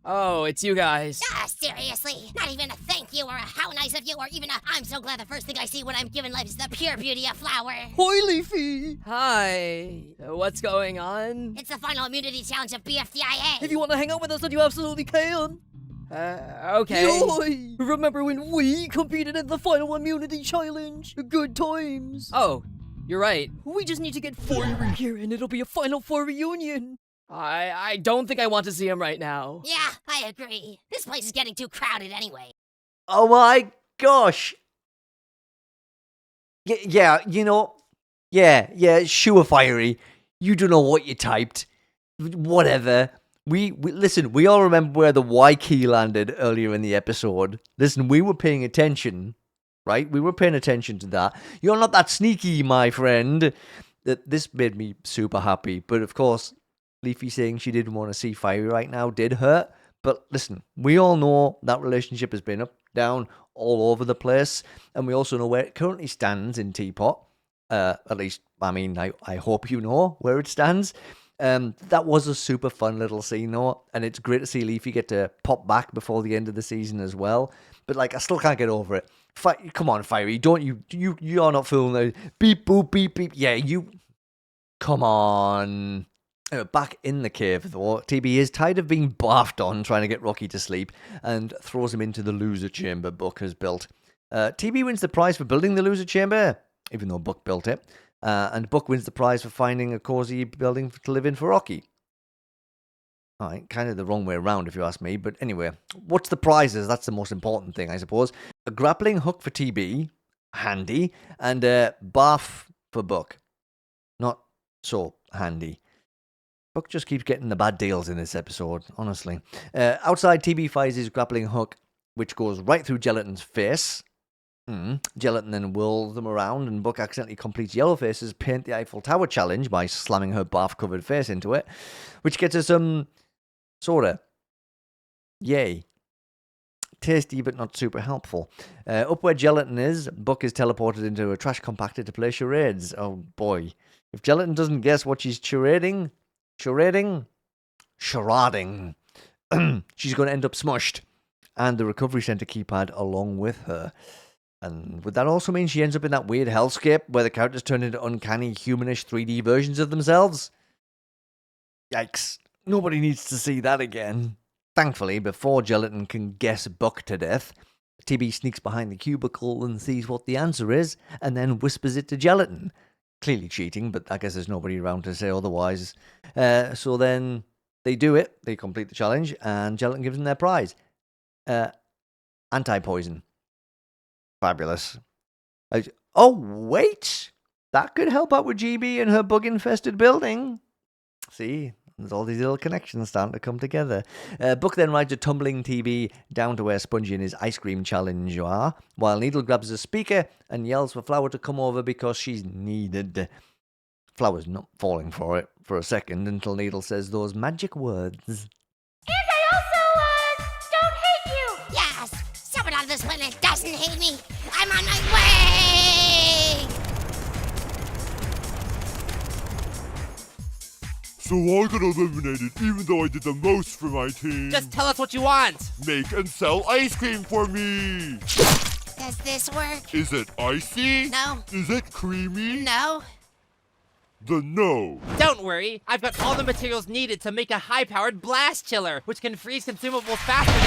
Oh, it's you guys. Seriously? Not even a thank you or a how nice of you or even a I'm so glad the first thing I see when I'm given life is the pure beauty of Flower. Hi, Leafy. Hi. What's going on? It's the final immunity challenge of BFDIA. If you want to hang out with us, then you absolutely can. Okay. Yoy! Remember when we competed at the final immunity challenge? Good times. Oh, you're right. We just need to get Fiery here and it'll be a Final Four reunion. I don't think I want to see him right now. Yeah, I agree. This place is getting too crowded anyway. Oh my gosh. Yeah, you know, yeah, sure, Fiery. You don't know what you typed. Whatever. We listen, we all remember where the Y key landed earlier in the episode. Listen, we were paying attention, right? We were paying attention to that. You're not that sneaky, my friend. This made me super happy. But of course, Leafy saying she didn't want to see Fiery right now did hurt. But listen, we all know that relationship has been up, down, all over the place. And we also know where it currently stands in Teapot. At least, I mean, I hope you know where it stands. That was a super fun little scene, though. And it's great to see Leafy get to pop back before the end of the season as well. But, like, I still can't get over it. Come on, Fiery, don't you're not fooling. Beep, boop, beep, beep. Yeah, you... Come on. Back in the cave, though, TB is tired of being barfed on trying to get Rocky to sleep and throws him into the loser chamber Buck has built. TB wins the prize for building the loser chamber, even though Buck built it. And Buck wins the prize for finding a cozy building to live in for Rocky. Alright, kind of the wrong way around if you ask me, but anyway, what's the prizes? That's the most important thing, I suppose. A grappling hook for TB, handy, and a barf for Buck. Not so handy. Buck just keeps getting the bad deals in this episode, honestly. Outside, TB fires his grappling hook, which goes right through Gelatin's face. Gelatin then whirls them around, and Buck accidentally completes Yellowface's Paint the Eiffel Tower challenge by slamming her barf-covered face into it, which gets her some soda. Yay. Tasty, but not super helpful. Up where Gelatin is, Buck is teleported into a trash compactor to play charades. Oh boy. If Gelatin doesn't guess what she's charading, she's going to end up smushed. And the recovery center keypad along with her. And would that also mean she ends up in that weird hellscape where the characters turn into uncanny, humanish 3D versions of themselves? Yikes. Nobody needs to see that again. Thankfully, before Gelatin can guess Buck to death, TB sneaks behind the cubicle and sees what the answer is, and then whispers it to Gelatin. Clearly cheating, but I guess there's nobody around to say otherwise. So then they do it, they complete the challenge, and Gelatin gives them their prize. Anti-poison. Fabulous. Oh, wait! That could help out with GB and her bug-infested building. See, there's all these little connections starting to come together. Buck then rides a tumbling TB down to where Spongy and his ice cream challenge are, while Needle grabs a speaker and yells for Flower to come over because she's needed. Flower's not falling for it for a second until Needle says those magic words. And I also, don't hate you! Yes! Someone on this planet doesn't hate me! I'm on my way! So I got eliminated even though I did the most for my team. Just tell us what you want. Make and sell ice cream for me. Does this work? Is it icy? No. Is it creamy? No. Then no. Don't worry, I've got all the materials needed to make a high-powered blast chiller, which can freeze consumables faster than...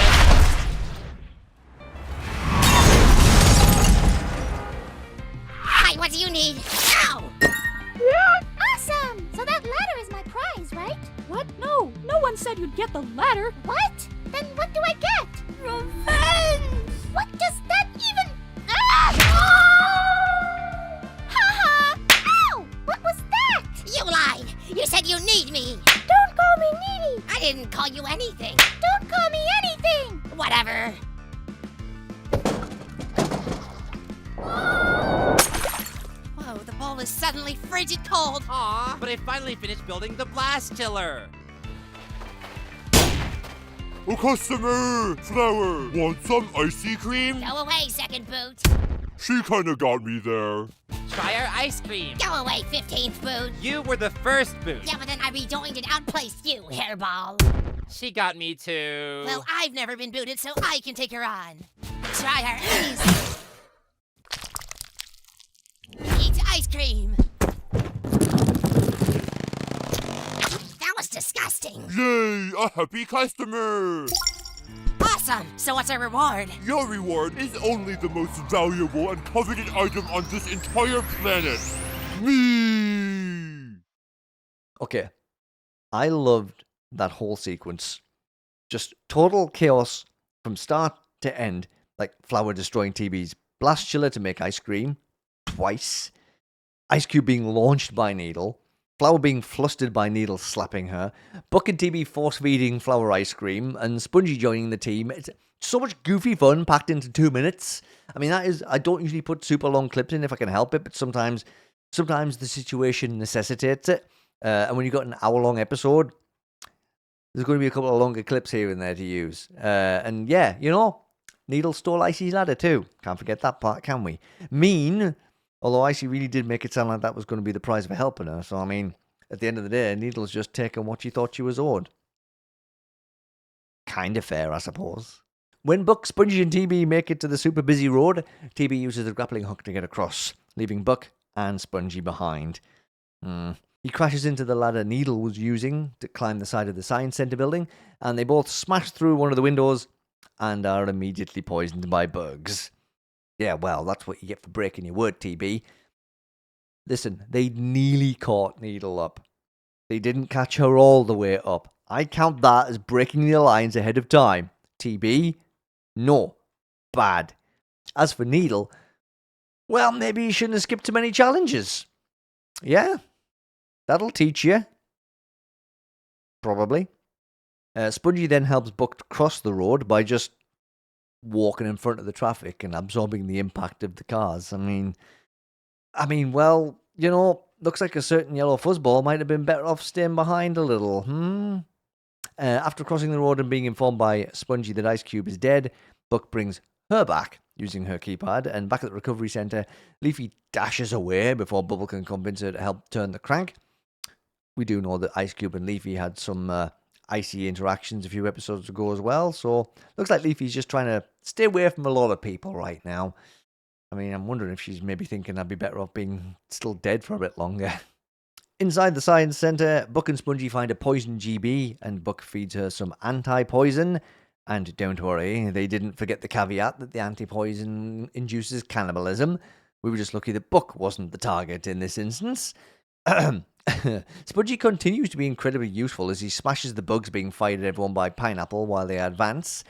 Hi, what do you need? Ow! Awesome! So that ladder is my prize, right? What? No, no one said you'd get the ladder. What? Then what do I get? Revenge! What does that even... Haha! Ow! What was that? You lied! You said you need me! Don't call me needy! I didn't call you anything! Don't call me anything! Whatever! Whoa, the bowl is suddenly frigid cold! Aw, but I finally finished building the blast chiller! A customer! Flower! Want some icy cream? Go away, second boot! She kinda got me there. Try our ice cream! Go away, 15th boot! You were the first boot! Yeah, but then I rejoined and outplaced you, hairball! She got me too! Well, I've never been booted, so I can take her on! Try her ease! Eat ice cream! That was disgusting! Yay! A happy customer! Awesome! Awesome! So what's our reward? Your reward is only the most valuable and coveted item on this entire planet. Me! Okay. I loved that whole sequence. Just total chaos from start to end. Like Flower destroying TB's blast chiller to make ice cream. Twice. Ice Cube being launched by Needle. Flower being flustered by Needle slapping her. Buck and TB force-feeding Flower ice cream. And Spongy joining the team. It's so much goofy fun packed into 2 minutes. I mean, I don't usually put super long clips in if I can help it. But sometimes the situation necessitates it. And when you've got an hour-long episode, there's going to be a couple of longer clips here and there to use. And yeah, Needle stole Icy's ladder too. Can't forget that part, can we? Mean, although Icy really did make it sound like that was going to be the price for helping her. So, I mean, at the end of the day, Needle's just taken what she thought she was owed. Kind of fair, I suppose. When Buck, Spongy, and TB make it to the super busy road, TB uses the grappling hook to get across, leaving Buck and Spongy behind. He crashes into the ladder Needle was using to climb the side of the Science Center building, and they both smash through one of the windows and are immediately poisoned by bugs. Yeah, well, that's what you get for breaking your word, TB. Listen, they nearly caught Needle up. They didn't catch her all the way up. I count that as breaking the alliance ahead of time. TB? No. Bad. As for Needle, well, maybe you shouldn't have skipped too many challenges. Yeah. That'll teach you. Probably. Spongy then helps Buck cross the road by just walking in front of the traffic and absorbing the impact of the cars. I mean, well, looks like a certain yellow fuzzball might have been better off staying behind a little. After crossing the road and being informed by Spongy that Ice Cube is dead, Buck brings her back using her keypad, and back at the recovery center, Leafy dashes away before Bubble can convince her to help turn the crank. We do know that Ice Cube and Leafy had some icy interactions a few episodes ago as well, so looks like Leafy's just trying to stay away from a lot of people right now. I mean, I'm wondering if she's maybe thinking I'd be better off being still dead for a bit longer. Inside the Science Center, Buck and Spongy find a poisoned GB, and Buck feeds her some anti-poison. And don't worry, they didn't forget the caveat that the anti-poison induces cannibalism. We were just lucky that Buck wasn't the target in this instance. Spongy continues to be incredibly useful as he smashes the bugs being fired at everyone by Pineapple while they advance.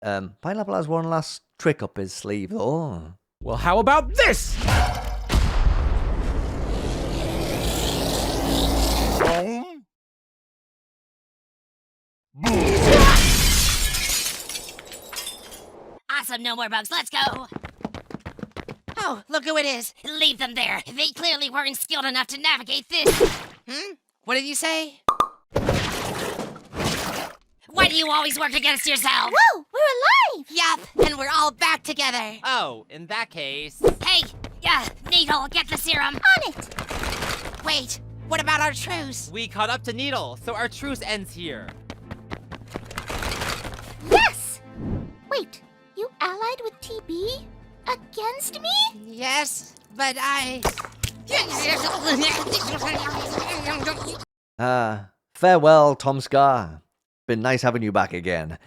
Pineapple has one last trick up his sleeve, though. Well, how about this? Awesome, no more bugs, let's go! Oh, look who it is. Leave them there. They clearly weren't skilled enough to navigate this. What did you say? Why do you always work against yourself? Whoa, we're alive! Yup, and we're all back together. Oh, in that case... Hey, Needle, get the serum. On it! Wait, what about our truce? We caught up to Needle, so our truce ends here. Yes! Wait, you allied with TB? Against me? Yes, but I... Farewell, Tom Scar. Been nice having you back again.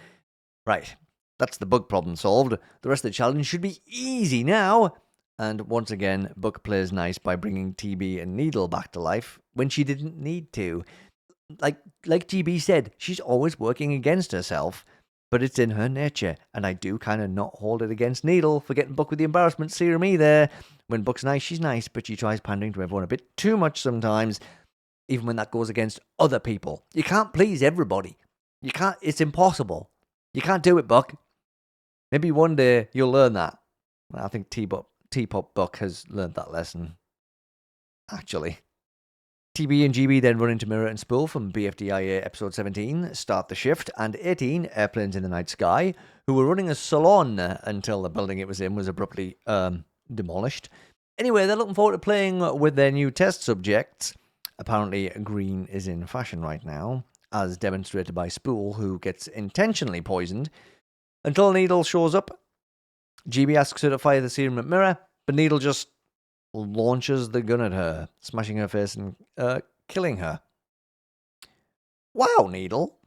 Right, that's the bug problem solved. The rest of the challenge should be easy now. And once again, Buck plays nice by bringing TB and Needle back to life when she didn't need to. Like GB said, she's always working against herself, but it's in her nature, and I do kind of not hold it against Needle for getting Buck with the embarrassment serum either. When Buck's nice, she's nice, but she tries pandering to everyone a bit too much sometimes, even when that goes against other people. You can't please everybody. You can't, it's impossible. You can't do it, Buck. Maybe one day you'll learn that. I think Teapot Buck has learned that lesson, actually. TB and GB then run into Mirror and Spool from BFDIA episode 17, Start the Shift, and 18, Airplanes in the Night Sky, who were running a salon until the building it was in was abruptly demolished. Anyway, they're looking forward to playing with their new test subjects. Apparently, green is in fashion right now, as demonstrated by Spool, who gets intentionally poisoned. Until Needle shows up, GB asks her to fire the serum at Mirror, but Needle just launches the gun at her, smashing her face and killing her. Wow, Needle.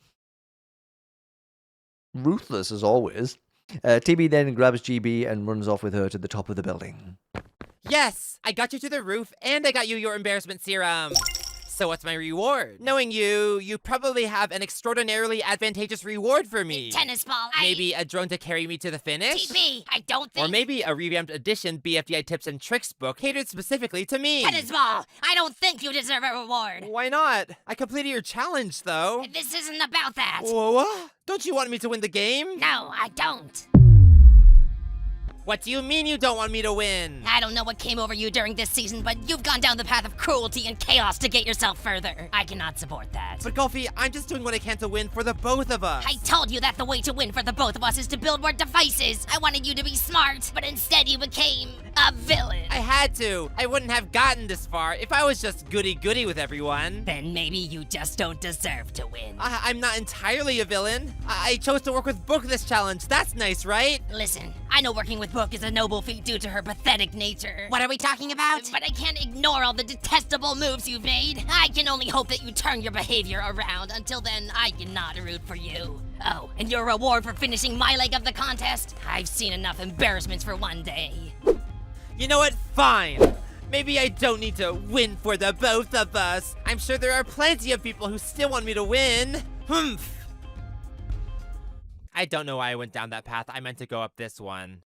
ruthless as always. TB then grabs GB and runs off with her to the top of the building. Yes, I got you to the roof, and I got you your embarrassment serum. So what's my reward? Knowing you probably have an extraordinarily advantageous reward for me. Tennis ball. Maybe a drone to carry me to the finish? TB, I don't think... Or maybe a revamped edition BFDI tips and tricks book catered specifically to me. Tennis ball, I don't think you deserve a reward. Why not? I completed your challenge, though. This isn't about that. What? Don't you want me to win the game? No, I don't. What do you mean you don't want me to win? I don't know what came over you during this season, but you've gone down the path of cruelty and chaos to get yourself further. I cannot support that. But Golfy, I'm just doing what I can to win for the both of us. I told you that the way to win for the both of us is to build more devices. I wanted you to be smart, but instead you became a villain. I had to. I wouldn't have gotten this far if I was just goody-goody with everyone. Then maybe you just don't deserve to win. I'm not entirely a villain. I chose to work with Book this challenge. That's nice, right? Listen, I know working with Book is a noble feat due to her pathetic nature. What are we talking about? But I can't ignore all the detestable moves you've made. I can only hope that you turn your behavior around. Until then, I cannot root for you. Oh, and your reward for finishing my leg of the contest? I've seen enough embarrassments for one day. You know what? Fine. Maybe I don't need to win for the both of us. I'm sure there are plenty of people who still want me to win. Humph. I don't know why I went down that path. I meant to go up this one.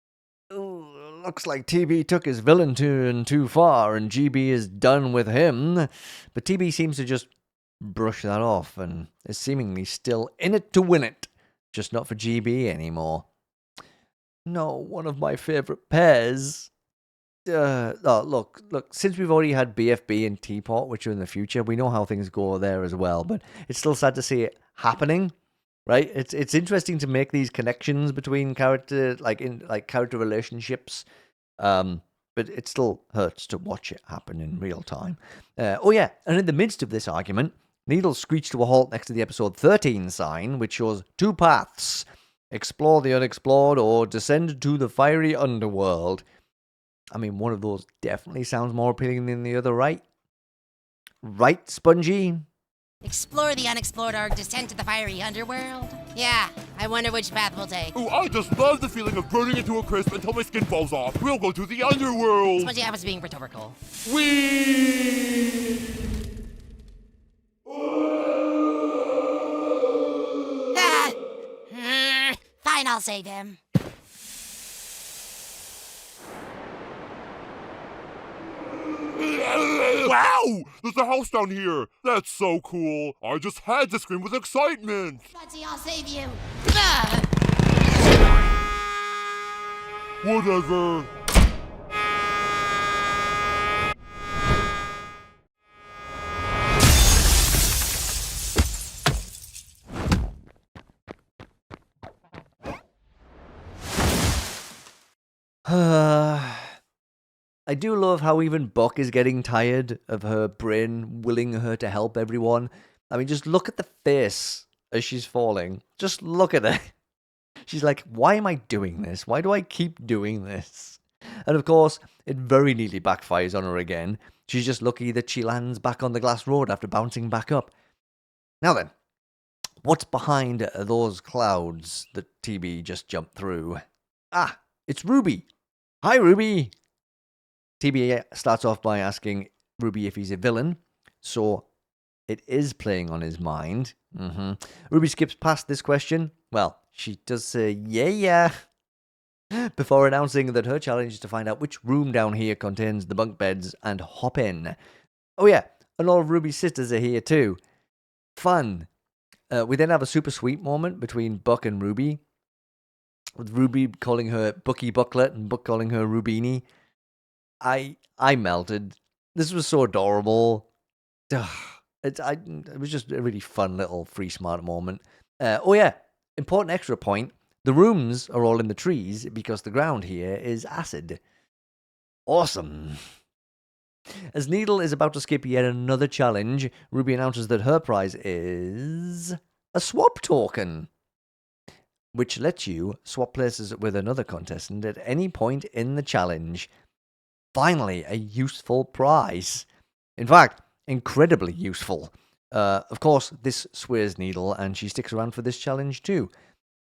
Ooh, looks like TB took his villain turn too far and GB is done with him. But TB seems to just brush that off and is seemingly still in it to win it. Just not for GB anymore. No, one of my favorite pairs. Look, since we've already had BFB and Teapot, which are in the future, we know how things go there as well, but it's still sad to see it happening, right? It's interesting to make these connections between character relationships, but it still hurts to watch it happen in real time. Oh yeah, and in the midst of this argument, Needle screeched to a halt next to the episode 13 sign, which shows two paths: explore the unexplored or descend to the fiery underworld. I mean, one of those definitely sounds more appealing than the other, right? Right, Spongy? Explore the unexplored or descend to the fiery underworld? Yeah, I wonder which path we'll take. Ooh, I just love the feeling of burning into a crisp until my skin falls off. We'll go to the underworld. Spongy, I was being rhetorical. Whee! Fine, I'll save him. Wow! There's a house down here! That's so cool! I just had to scream with excitement! Spongy, I'll save you. Whatever. I do love how even Buck is getting tired of her brain willing her to help everyone. I mean, just look at the face as she's falling. Just look at her. She's like, why am I doing this? Why do I keep doing this? And of course, it very neatly backfires on her again. She's just lucky that she lands back on the glass road after bouncing back up. Now then, what's behind those clouds that TB just jumped through? Ah, it's Ruby. Hi, Ruby. TB starts off by asking Ruby if he's a villain, so it is playing on his mind. Ruby skips past this question. Well, she does say, yeah, before announcing that her challenge is to find out which room down here contains the bunk beds and hop in. Oh yeah, and all of Ruby's sisters are here too. Fun. We then have a super sweet moment between Buck and Ruby, with Ruby calling her Bucky Bucklet and Buck calling her Rubini. I melted. This was so adorable. It was just a really fun little free smart moment. Oh yeah, important extra point. The rooms are all in the trees because the ground here is acid. Awesome. As Needle is about to skip yet another challenge, Ruby announces that her prize is a swap token, which lets you swap places with another contestant at any point in the challenge. Finally, a useful prize. In fact, incredibly useful. Of course, this sways Needle, and she sticks around for this challenge too.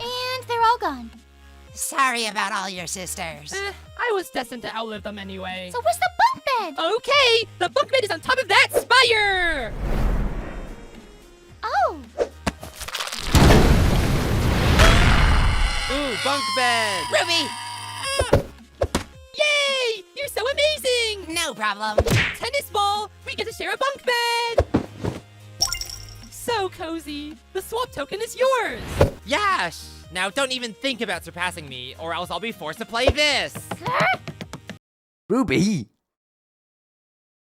And they're all gone. Sorry about all your sisters. I was destined to outlive them anyway. So where's the bunk bed? Okay, the bunk bed is on top of that spire! Oh. Ooh, bunk bed! Ruby! Yay! You're so amazing! No problem. Tennis ball! We get to share a bunk bed! So cozy. The swap token is yours! Yash! Now don't even think about surpassing me, or else I'll be forced to play this! Ruby!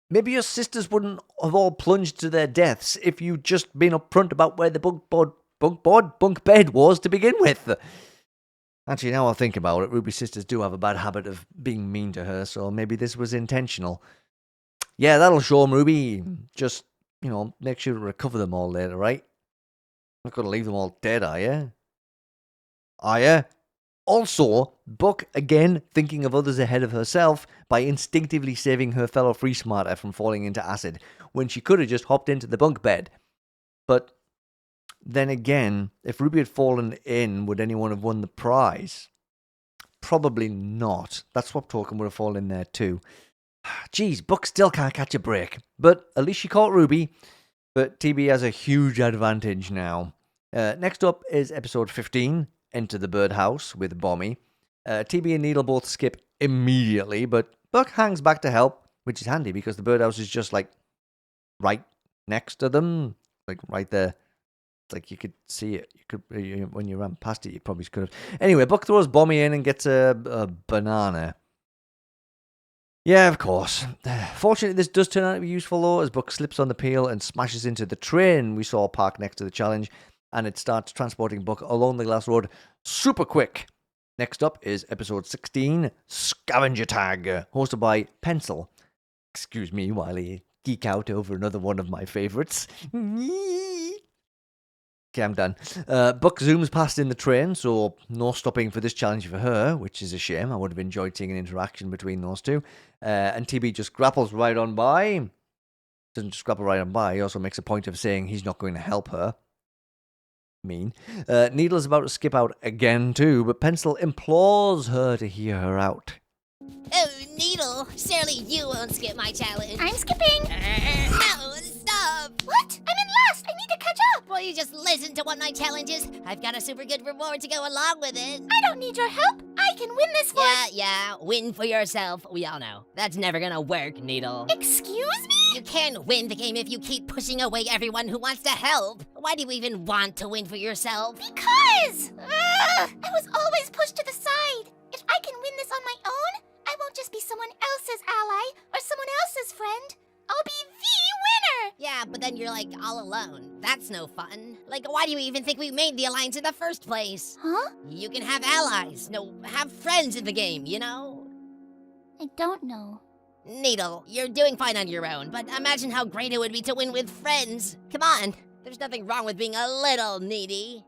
Maybe your sisters wouldn't have all plunged to their deaths if you'd just been upfront about where the bunk bed was to begin with. Actually, now I think about it, Ruby's sisters do have a bad habit of being mean to her, so maybe this was intentional. Yeah, that'll show 'em, Ruby. Just, make sure to recover them all later, right? Not gonna leave them all dead, are you? Are you? Also, Buck again thinking of others ahead of herself by instinctively saving her fellow free smarter from falling into acid when she could have just hopped into the bunk bed. But then again, if Ruby had fallen in, would anyone have won the prize? Probably not. That swap token would have fallen in there too. Geez, Buck still can't catch a break. But at least she caught Ruby. But TB has a huge advantage now. Next up is episode 15. Enter the birdhouse with Bommy. TB and Needle both skip immediately, but Buck hangs back to help, which is handy because the birdhouse is just right next to them, right there. It's you could see it. You could when you ran past it, you probably could have. Anyway, Buck throws Bommy in and gets a banana. Yeah, of course. Fortunately, this does turn out to be useful though, as Buck slips on the peel and smashes into the train we saw parked next to the challenge. And it starts transporting Buck along the glass road super quick. Next up is episode 16, Scavenger Tag, hosted by Pencil. Excuse me while I geek out over another one of my favorites. Okay, I'm done. Buck zooms past in the train, so no stopping for this challenge for her, which is a shame. I would have enjoyed seeing an interaction between those two. And TB just grapples right on by. Doesn't just grapple right on by, he also makes a point of saying he's not going to help her. Mean. Needle's about to skip out again too, but Pencil implores her to hear her out. Oh, Needle, surely you won't skip my challenge. I'm skipping. No, stop. What? I'm in last. I need to catch up. Will you just listen to what my challenge is? I've got a super good reward to go along with it. I don't need your help. I can win this one. Yeah, win for yourself. We all know. That's never gonna work, Needle. Excuse me? You can't win the game if you keep pushing away everyone who wants to help. Why do you even want to win for yourself? Because! I was always pushed to the side. If I can win this on my own, I won't just be someone else's ally or someone else's friend. I'll be the winner! Yeah, but then you're all alone. That's no fun. Why do you even think we made the alliance in the first place? Huh? You can have allies. No, have friends in the game, you know? I don't know. Needle, you're doing fine on your own, but imagine how great it would be to win with friends. Come on, there's nothing wrong with being a little needy.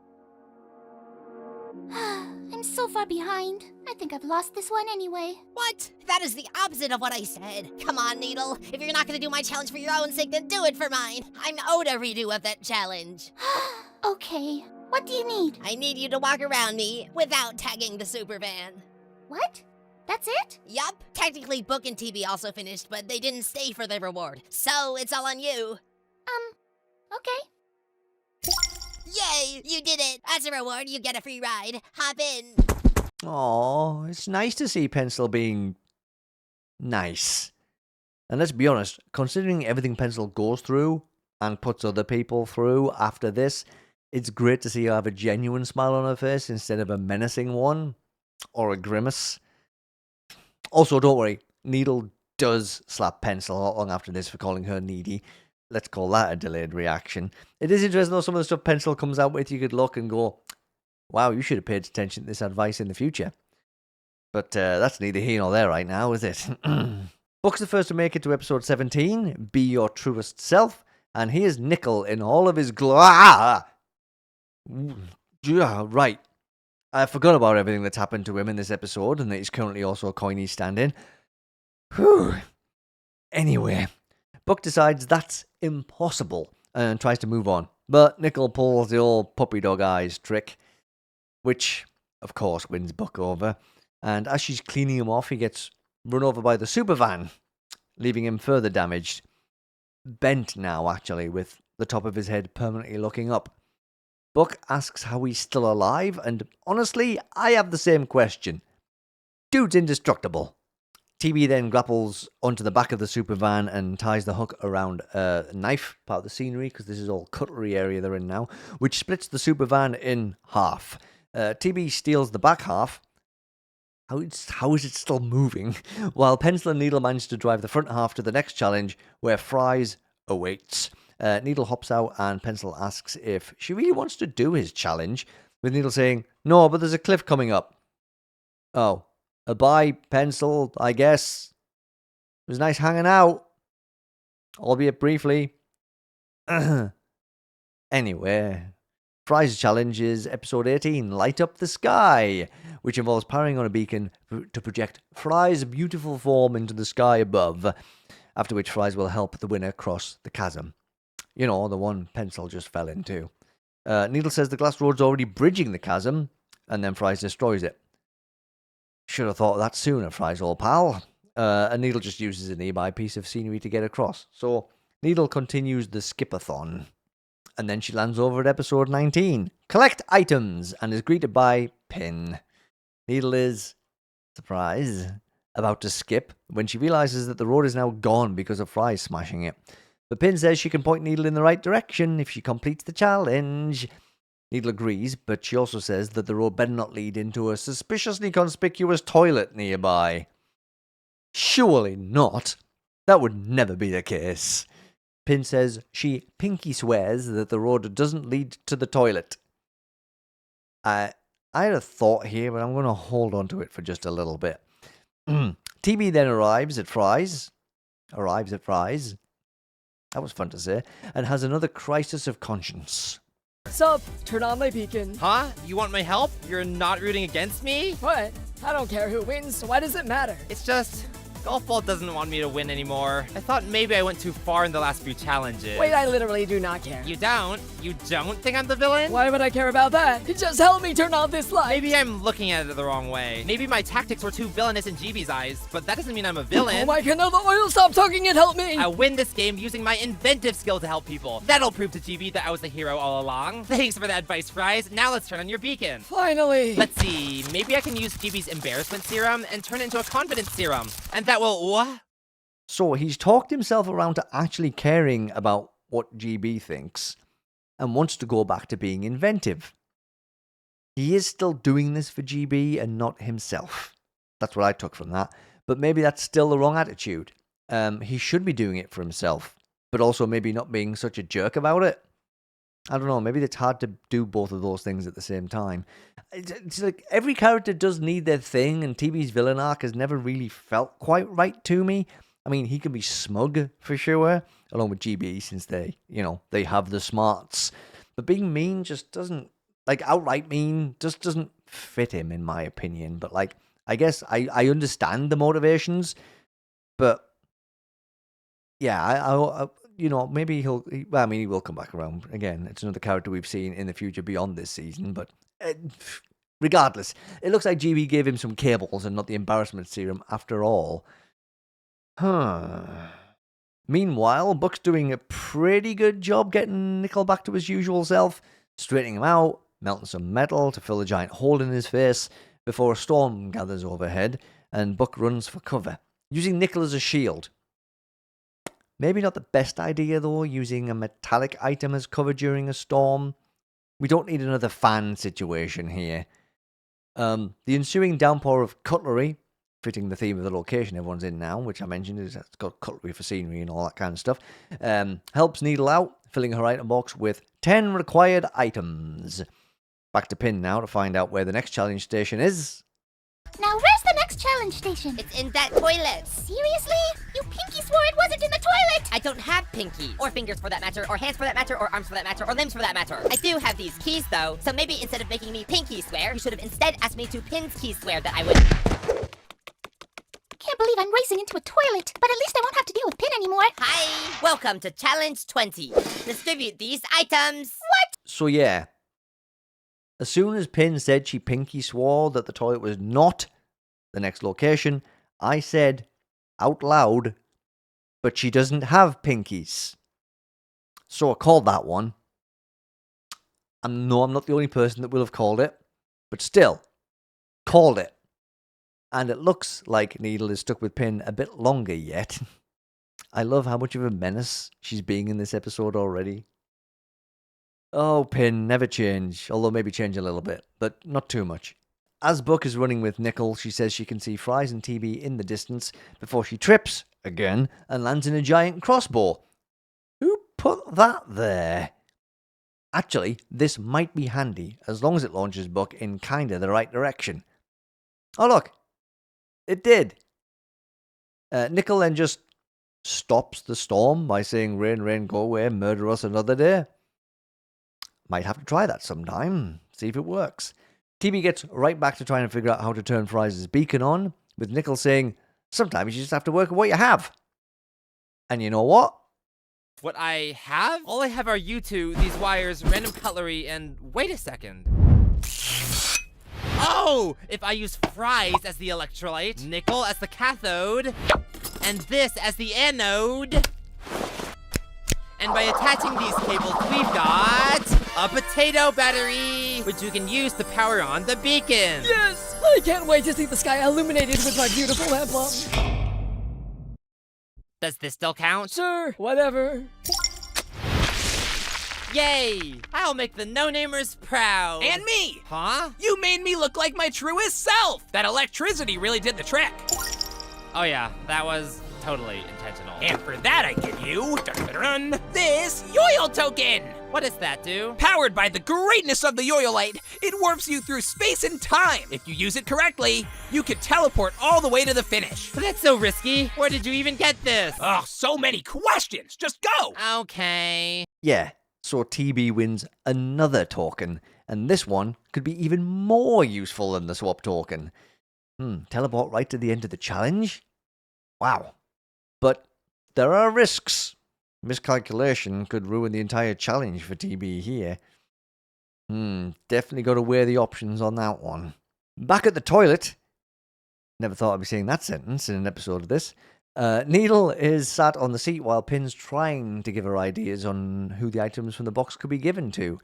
I'm so far behind. I think I've lost this one anyway. What? That is the opposite of what I said. Come on, Needle. If you're not gonna do my challenge for your own sake, then do it for mine. I'm owed a redo of that challenge. Okay. What do you need? I need you to walk around me without tagging the super van. What? That's it? Yup. Technically, Book and TB also finished, but they didn't stay for their reward. So, it's all on you. Okay. Yay! You did it! As a reward, you get a free ride. Hop in. Aw, it's nice to see Pencil being nice. And let's be honest, considering everything Pencil goes through and puts other people through after this, it's great to see her have a genuine smile on her face instead of a menacing one or a grimace. Also, don't worry, Needle does slap Pencil not long after this for calling her needy. Let's call that a delayed reaction. It is interesting though, some of the stuff Pencil comes out with, you could look and go, wow, you should have paid attention to this advice in the future. But that's neither here nor there right now, is it? Buck's the first to make it to episode 17, Be Your Truest Self, and here's Nickel in all of his Yeah, right. I forgot about everything that's happened to him in this episode, and that he's currently also a coiny stand-in. Whew. Anyway, Buck decides that's impossible and tries to move on. But Nickel pulls the old puppy dog eyes trick, which, of course, wins Buck over. And as she's cleaning him off, he gets run over by the super van, leaving him further damaged. Bent now, actually, with the top of his head permanently looking up. Buck asks how he's still alive, and honestly, I have the same question. Dude's indestructible. TB then grapples onto the back of the super van and ties the hook around a knife, part of the scenery, because this is all cutlery area they're in now, which splits the super van in half. TB steals the back half. How is it still moving? While Pencil and Needle manage to drive the front half to the next challenge, where Fries awaits. Needle hops out and Pencil asks if she really wants to do his challenge, with Needle saying, "No, but there's a cliff coming up." Oh, bye, Pencil, I guess. It was nice hanging out, albeit briefly. Anyway, Fry's challenge is episode 18, Light Up the Sky, which involves powering on a beacon to project Fry's beautiful form into the sky above, after which Fries will help the winner cross the chasm. You know, the one Pencil just fell into. Needle says the glass road's already bridging the chasm, and then Fries destroys it. Should have thought of that sooner, Fries old pal. And Needle just uses a nearby piece of scenery to get across. So Needle continues the skipathon. And then she lands over at episode 19, Collect Items, and is greeted by Pin. Needle is, surprise, about to skip when she realizes that the road is now gone because of Fries smashing it. But Pin says she can point Needle in the right direction if she completes the challenge. Needle agrees, but she also says that the road better not lead into a suspiciously conspicuous toilet nearby. Surely not. That would never be the case. Pin says she pinky swears that the road doesn't lead to the toilet. I had a thought here, but I'm going to hold on to it for just a little bit. TB then arrives at Fries. That was fun to say. And has another crisis of conscience. Sup? Turn on my beacon. Huh? You want my help? You're not rooting against me? What? I don't care who wins. Why does it matter? It's just... Golf Ball doesn't want me to win anymore. I thought maybe I went too far in the last few challenges. Wait, I literally do not care. You don't? You don't think I'm the villain? Why would I care about that? Just help me turn off this light. Maybe I'm looking at it the wrong way. Maybe my tactics were too villainous in GB's eyes, but that doesn't mean I'm a villain. Oh my god, no, the oil, stop talking and help me. I'll win this game using my inventive skill to help people. That'll prove to GB that I was the hero all along. Thanks for that advice, Fries. Now let's turn on your beacon. Finally. Let's see. Maybe I can use GB's embarrassment serum and turn it into a confidence serum. And that will... What? So he's talked himself around to actually caring about what GB thinks and wants to go back to being inventive. He is still doing this for GB and not himself. That's what I took from that. But maybe that's still the wrong attitude. He should be doing it for himself, but also maybe not being such a jerk about it. I don't know, maybe it's hard to do both of those things at the same time. It's like every character does need their thing, and TB's villain arc has never really felt quite right to me. I mean, he can be smug for sure, along with GB, since they have the smarts. But being mean just doesn't, like outright mean, just doesn't fit him, in my opinion. But like, I guess I understand the motivations, but yeah, I maybe he will come back around again. It's another character we've seen in the future beyond this season, but regardless, it looks like GB gave him some cables and not the embarrassment serum after all. Meanwhile, Buck's doing a pretty good job getting Nickel back to his usual self, straightening him out, melting some metal to fill a giant hole in his face before a storm gathers overhead, and Buck runs for cover, using Nickel as a shield. Maybe not the best idea, though, using a metallic item as cover during a storm. We don't need another fan situation here. The ensuing downpour of cutlery, fitting the theme of the location everyone's in now, which I mentioned, it's got cutlery for scenery and all that kind of stuff, helps Needle out, filling her item box with 10 required items. Back to Pin now to find out where the next challenge station is. Now where's the next challenge station? It's in that toilet. Seriously? You pinky swore it wasn't in the toilet! I don't have pinky, or fingers for that matter, or hands for that matter, or arms for that matter, or limbs for that matter. I do have these keys though, so maybe instead of making me pinky swear, you should have instead asked me to pin's key swear that I would. Can't believe I'm racing into a toilet, but at least I won't have to deal with Pin anymore. Hi! Welcome to Challenge 20. Distribute these items. What? So yeah, as soon as Pin said she pinky swore that the toilet was not the next location, I said out loud, but she doesn't have pinkies. So I called that one. I'm not the only person that will have called it, but still, called it. And it looks like Needle is stuck with Pin a bit longer yet. I love how much of a menace she's being in this episode already. Oh, Pin, never change. Although maybe change a little bit, but not too much. As Buck is running with Nickel, she says she can see Fries and TB in the distance before she trips, again, and lands in a giant crossbow. Who put that there? Actually, this might be handy, as long as it launches Buck in kinda the right direction. Oh look! It did. Nickel then just stops the storm by saying, "Rain, rain, go away, murder us another day." Might have to try that sometime, see if it works. TB gets right back to trying to figure out how to turn Fries' beacon on, with Nickel saying, "Sometimes you just have to work with what you have." And you know what? What I have? All I have are you two, these wires, random cutlery, and wait a second. Oh! If I use Fries as the electrolyte, Nickel as the cathode, and this as the anode, and by attaching these cables, we've got a potato battery, which we can use to power on the beacon. Yes! I can't wait to see the sky illuminated with my beautiful lamp. Does this still count? Sure, whatever. Yay! I'll make the no-namers proud. And me! Huh? You made me look like my truest self! That electricity really did the trick. Oh yeah, that was totally intentional. And for that I give you this Yoil token! What does that do? Powered by the greatness of the Yoyolite, it warps you through space and time. If you use it correctly, you can teleport all the way to the finish. But that's so risky. Where did you even get this? Oh, so many questions. Just go! Okay. Yeah, so TB wins another token, and this one could be even more useful than the swap token. Teleport right to the end of the challenge? Wow. But there are risks. Miscalculation could ruin the entire challenge for TB here. Definitely got to weigh the options on that one. Back at the toilet. Never thought I'd be saying that sentence in an episode of this. Needle is sat on the seat while Pin's trying to give her ideas on who the items from the box could be given to.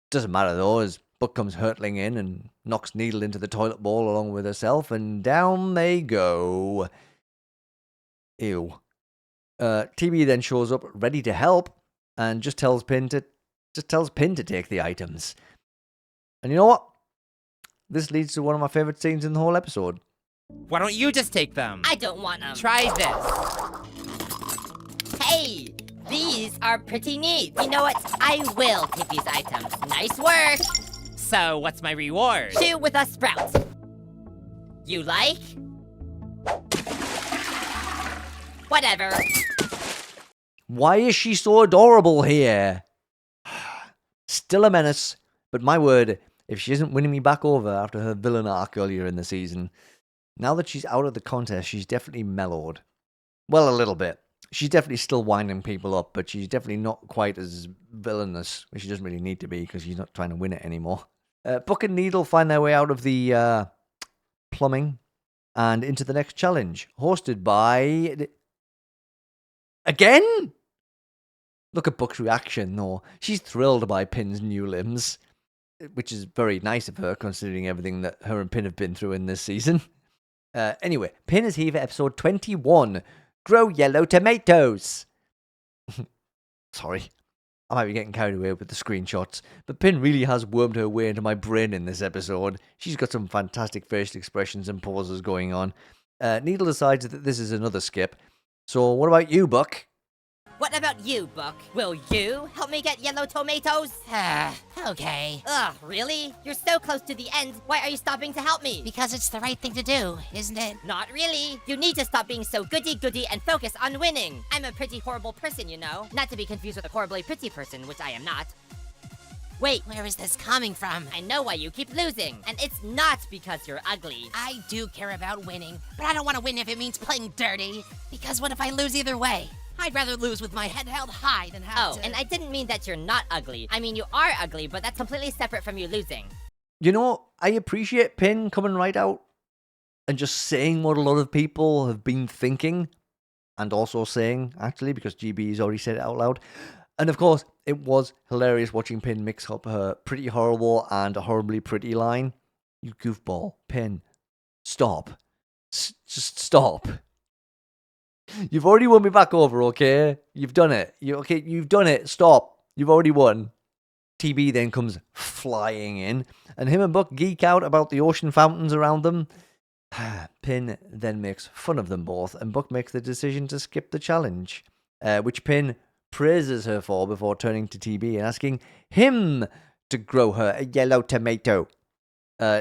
Doesn't matter though, as Buck comes hurtling in and knocks Needle into the toilet bowl along with herself, and down they go. Ew. TB then shows up ready to help and just tells Pin to take the items. And you know what? This leads to one of my favorite scenes in the whole episode. Why don't you just take them? I don't want them. Try this. Hey, these are pretty neat. You know what? I will take these items. Nice work. So, what's my reward? Shoot with a sprout. You like? Whatever. Why is she so adorable here? Still a menace, but my word, if she isn't winning me back over after her villain arc earlier in the season, now that she's out of the contest, she's definitely mellowed. Well, a little bit. She's definitely still winding people up, but she's definitely not quite as villainous, which she doesn't really need to be because she's not trying to win it anymore. Buck and Needle find their way out of the plumbing and into the next challenge, hosted by... Again? Look at Buck's reaction, though. She's thrilled by Pin's new limbs, which is very nice of her, considering everything that her and Pin have been through in this season. Anyway, Pin is here for episode 21, Grow Yellow Tomatoes. Sorry, I might be getting carried away with the screenshots, but Pin really has wormed her way into my brain in this episode. She's got some fantastic facial expressions and poses going on. Needle decides that this is another skip. So what about you, Buck? What about you, Book? Will you help me get yellow tomatoes? Okay. Ugh, really? You're so close to the end. Why are you stopping to help me? Because it's the right thing to do, isn't it? Not really. You need to stop being so goody-goody and focus on winning. I'm a pretty horrible person, you know. Not to be confused with a horribly pretty person, which I am not. Wait, Where is this coming from? I know why you keep losing. And it's not because you're ugly. I do care about winning, but I don't want to win if it means playing dirty. Because what if I lose either way? I'd rather lose with my head held high than have to... and I didn't mean that you're not ugly. I mean, you are ugly, but that's completely separate from you losing. You know, I appreciate Pin coming right out and just saying what a lot of people have been thinking and also saying, actually, because GB's already said it out loud. And of course, it was hilarious watching Pin mix up her pretty horrible and horribly pretty line. You goofball, Pin, stop. Just stop. You've already won me back over, okay? You've done it. You've done it. Stop. You've already won. TB then comes flying in, and him and Buck geek out about the ocean fountains around them. Pin then makes fun of them both, and Buck makes the decision to skip the challenge, which Pin praises her for before turning to TB and asking him to grow her a yellow tomato.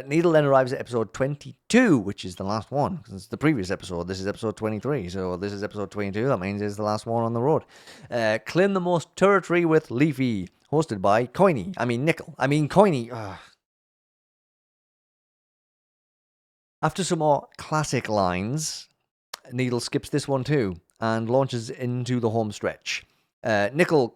Needle then arrives at episode 22, which is the last one. Because it's the previous episode. This is episode 23. So this is episode 22. That means it's the last one on the road. Claim the most territory with Leafy. Hosted by Coiny. Ugh. After some more classic lines, Needle skips this one too and launches into the home stretch. Nickel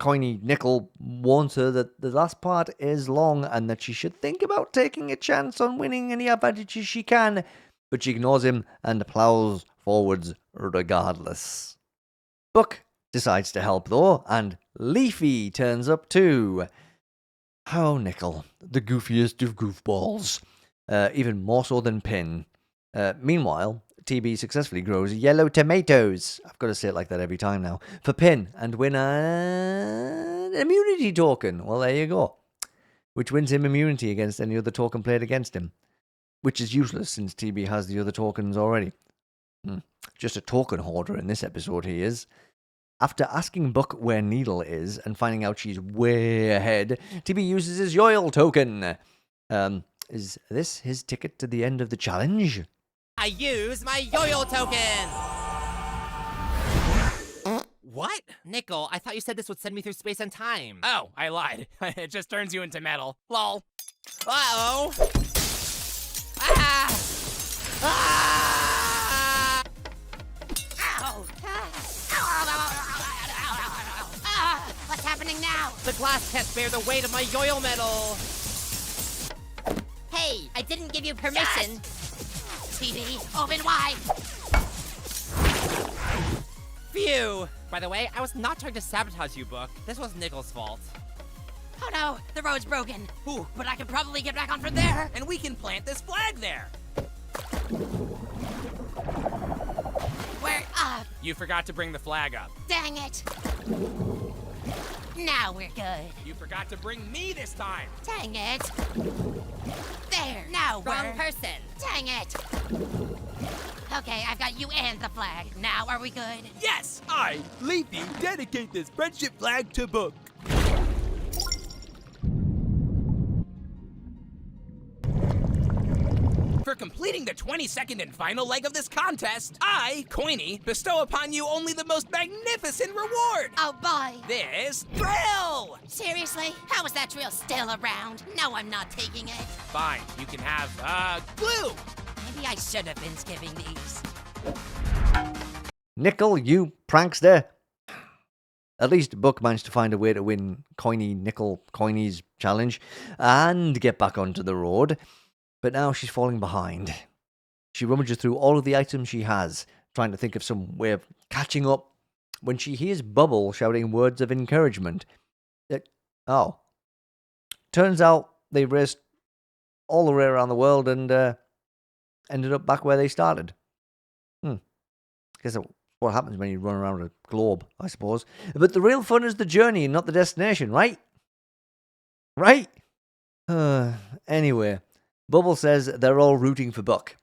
warns her that the last part is long and that she should think about taking a chance on winning any advantages she can, but she ignores him and plows forwards regardless. Buck decides to help though, and Leafy turns up too. Oh, Nickel, the goofiest of goofballs. Even more so than Pin. Meanwhile, TB successfully grows yellow tomatoes. I've got to say it like that every time now. For Pin, and win an immunity token. Well, there you go. Which wins him immunity against any other token played against him. Which is useless since TB has the other tokens already. Just a token hoarder in this episode he is. After asking Buck where Needle is and finding out she's way ahead, TB uses his Yoil token. Is this his ticket to the end of the challenge? I use my yo-yo token! What? Nickel, I thought you said this would send me through space and time. Oh, I lied. It just turns you into metal. Lol. Uh-oh! Ah! Ah! Ow! What's happening now? The glass can't bear the weight of my yo-yo metal! Hey, I didn't give you permission. TV, open wide! Phew! By the way, I was not trying to sabotage you, Book. This was Nickel's fault. Oh no, the road's broken. Ooh, but I can probably get back on from there. And we can plant this flag there. We're up. You forgot to bring the flag up. Dang it. Now we're good. You forgot to bring me this time. Dang it. There, now Wrong we're... person. Dang it. Okay, I've got you and the flag. Now are we good? Yes, I, Leafy, dedicate this friendship flag to Book. For completing the 22nd and final leg of this contest, I, Coiny, bestow upon you only the most magnificent reward. Oh boy. This thrill! Seriously? How is that drill still around? No, I'm not taking it. Fine, you can have, glue. Maybe I should have been skipping these. Nickel, you prankster. At least Buck managed to find a way to win Coiny's challenge and get back onto the road. But now she's falling behind. She rummages through all of the items she has, trying to think of some way of catching up, when she hears Bubble shouting words of encouragement. Turns out they raced all the way around the world and ended up back where they started. Guess that's what happens when you run around a globe, I suppose. But the real fun is the journey and not the destination, right? Right? Anyway, Bubble says they're all rooting for Buck.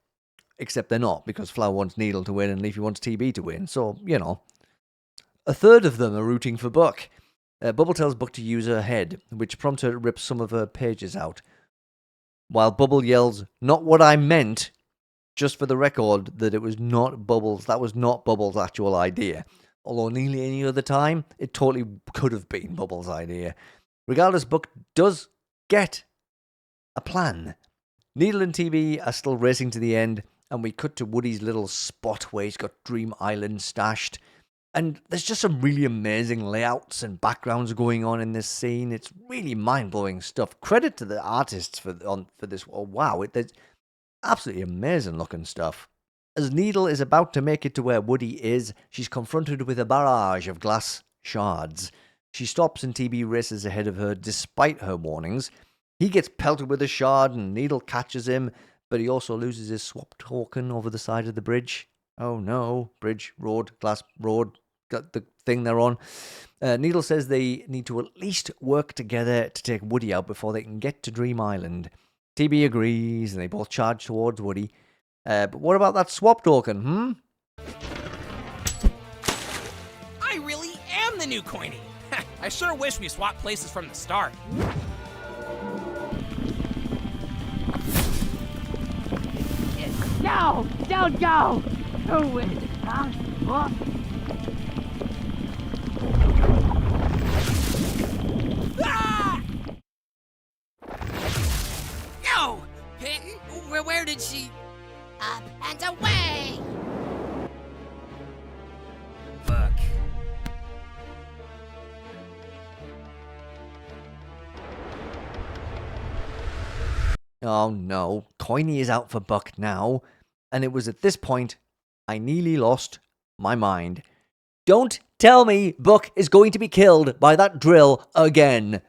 Except they're not, because Flower wants Needle to win and Leafy wants TB to win. So, you know. A third of them are rooting for Buck. Bubble tells Buck to use her head, which prompts her to rip some of her pages out. While Bubble yells, "Not what I meant," just for the record that it was not Bubbles. That was not Bubbles' actual idea. Although nearly any other time, it totally could have been Bubbles' idea. Regardless, Buck does get a plan. Needle and TB are still racing to the end, and we cut to Woody's little spot where he's got Dream Island stashed. And there's just some really amazing layouts and backgrounds going on in this scene. It's really mind-blowing stuff. Credit to the artists for this. Oh, wow, there's absolutely amazing looking stuff. As Needle is about to make it to where Woody is, she's confronted with a barrage of glass shards. She stops and TB races ahead of her despite her warnings. He gets pelted with a shard and Needle catches him, but he also loses his swap token over the side of the bridge. Oh no, bridge, road, glass, road, got the thing they're on. Needle says they need to at least work together to take Woody out before they can get to Dream Island. TB agrees and they both charge towards Woody. But what about that swap token, I really am the new Coiny. I sure wish we swapped places from the start. No! Don't go! Who is it, huh? What? Ah! No! Where did she... Up and away! Fuck. Oh no, Coiny is out for Buck now, and it was at this point I nearly lost my mind. Don't tell me Buck is going to be killed by that drill again.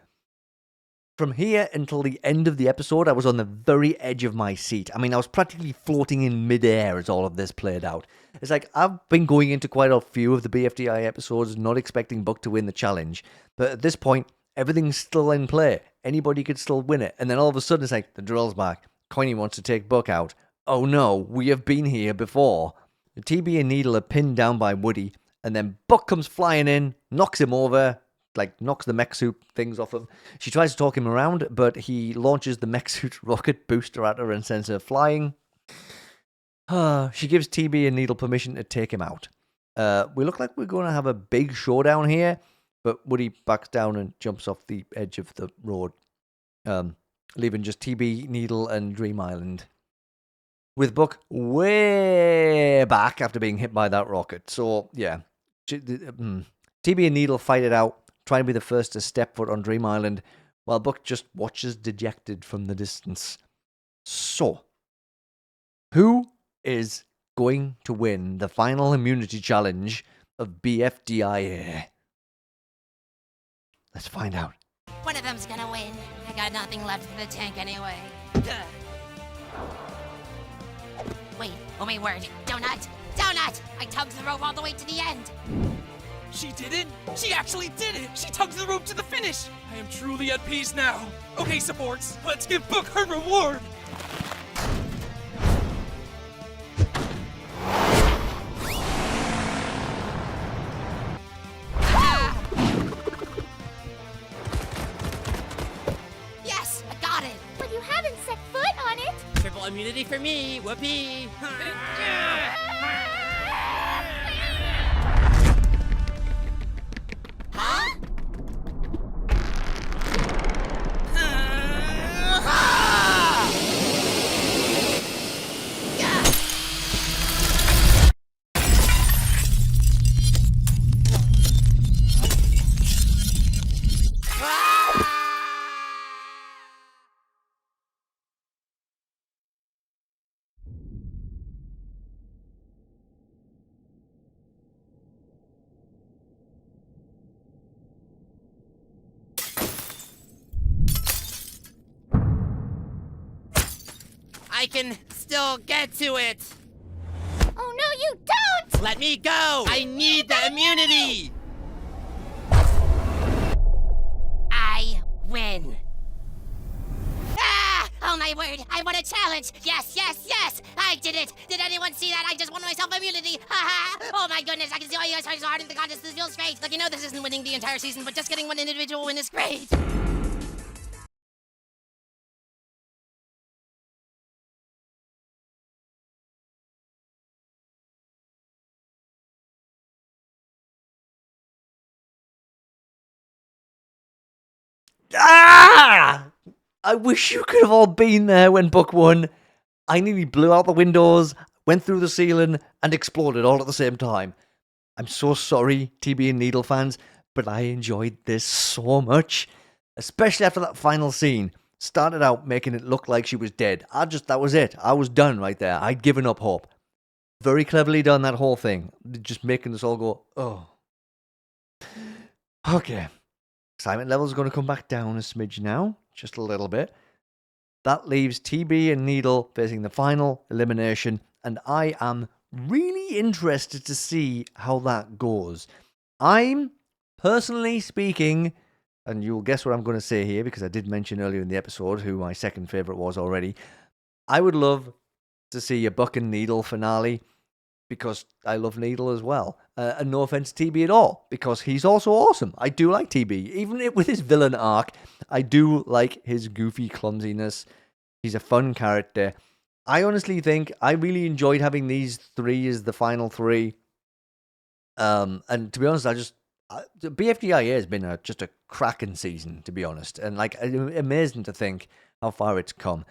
From here until the end of the episode, I was on the very edge of my seat. I mean, I was practically floating in midair as all of this played out. It's like I've been going into quite a few of the BFDI episodes not expecting Buck to win the challenge, but at this point, everything's still in play. Anybody could still win it. And then all of a sudden, it's like, the drill's back. Coiny wants to take Buck out. Oh no, we have been here before. The TB and Needle are pinned down by Woody, and then Buck comes flying in, knocks him over, like knocks the mech suit things off him. She tries to talk him around, but he launches the mech suit rocket booster at her and sends her flying. She gives TB and Needle permission to take him out. We look like we're going to have a big showdown here, but Woody backs down and jumps off the edge of the road, leaving just TB, Needle, and Dream Island. With Buck way back after being hit by that rocket. So, yeah. TB and Needle fight it out, trying to be the first to step foot on Dream Island, while Buck just watches dejected from the distance. So, who is going to win the final immunity challenge of BFDIA? Let's find out. One of them's gonna win. I got nothing left in the tank anyway. Wait, oh my word. Donut! Donut! I tugged the rope all the way to the end. She did it? She actually did it! She tugged the rope to the finish! I am truly at peace now. Okay, supports, let's give Book her reward! Yes, I got it! But you haven't set foot on it! Triple immunity for me. Whoopee. Huh? I can still get to it. Oh no, you don't! Let me go. I need the immunity. I win. Ah! Oh my word, I won a challenge! Yes, yes, yes! I did it! Did anyone see that? I just won myself immunity! Ha ha! Oh my goodness, I can see why you guys try so hard in the contest. This feels great! Like, this isn't winning the entire season, but just getting one individual win is great! Ah! I wish you could have all been there when Book won. I nearly blew out the windows, went through the ceiling, and exploded all at the same time. I'm so sorry, TB and Needle fans, but I enjoyed this so much. Especially after that final scene. Started out making it look like she was dead. That was it. I was done right there. I'd given up hope. Very cleverly done, that whole thing. Just making us all go, oh. Okay. Excitement levels are going to come back down a smidge now. Just a little bit. That leaves TB and Needle facing the final elimination. And I am really interested to see how that goes. I'm, personally speaking, and you'll guess what I'm going to say here, because I did mention earlier in the episode who my second favourite was already. I would love to see a Buck and Needle finale, because I love Needle as well. And no offense to TB at all, because he's also awesome. I do like TB. Even with his villain arc, I do like his goofy clumsiness. He's a fun character. I honestly think I really enjoyed having these three as the final three. And to be honest, BFDIA has been just a cracking season, to be honest. And amazing to think how far it's come.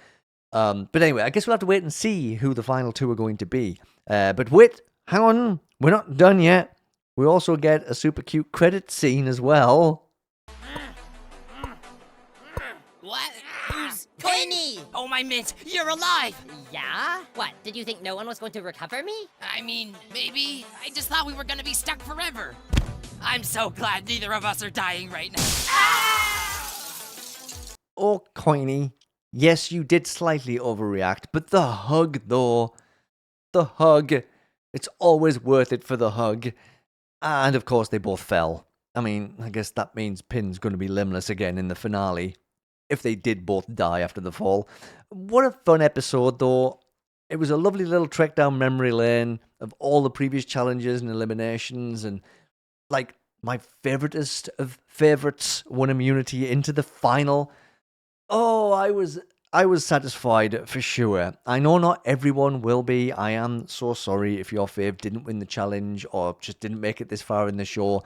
But anyway, I guess we'll have to wait and see who the final two are going to be. But wait, hang on, we're not done yet. We also get a super cute credit scene as well. What? Who's... Coiny! Oh my mint, you're alive! Yeah? What, did you think no one was going to recover me? I mean, maybe. I just thought we were gonna be stuck forever. I'm so glad neither of us are dying right now. Oh, Coiny. Yes, you did slightly overreact, but the hug, though. The hug. It's always worth it for the hug. And, of course, they both fell. I mean, I guess that means Pin's going to be limbless again in the finale. If they did both die after the fall. What a fun episode, though. It was a lovely little trek down memory lane of all the previous challenges and eliminations. And, my favoritist of favorites won immunity into the final. Oh, I was satisfied for sure. I know not everyone will be. I am so sorry if your fave didn't win the challenge or just didn't make it this far in the show.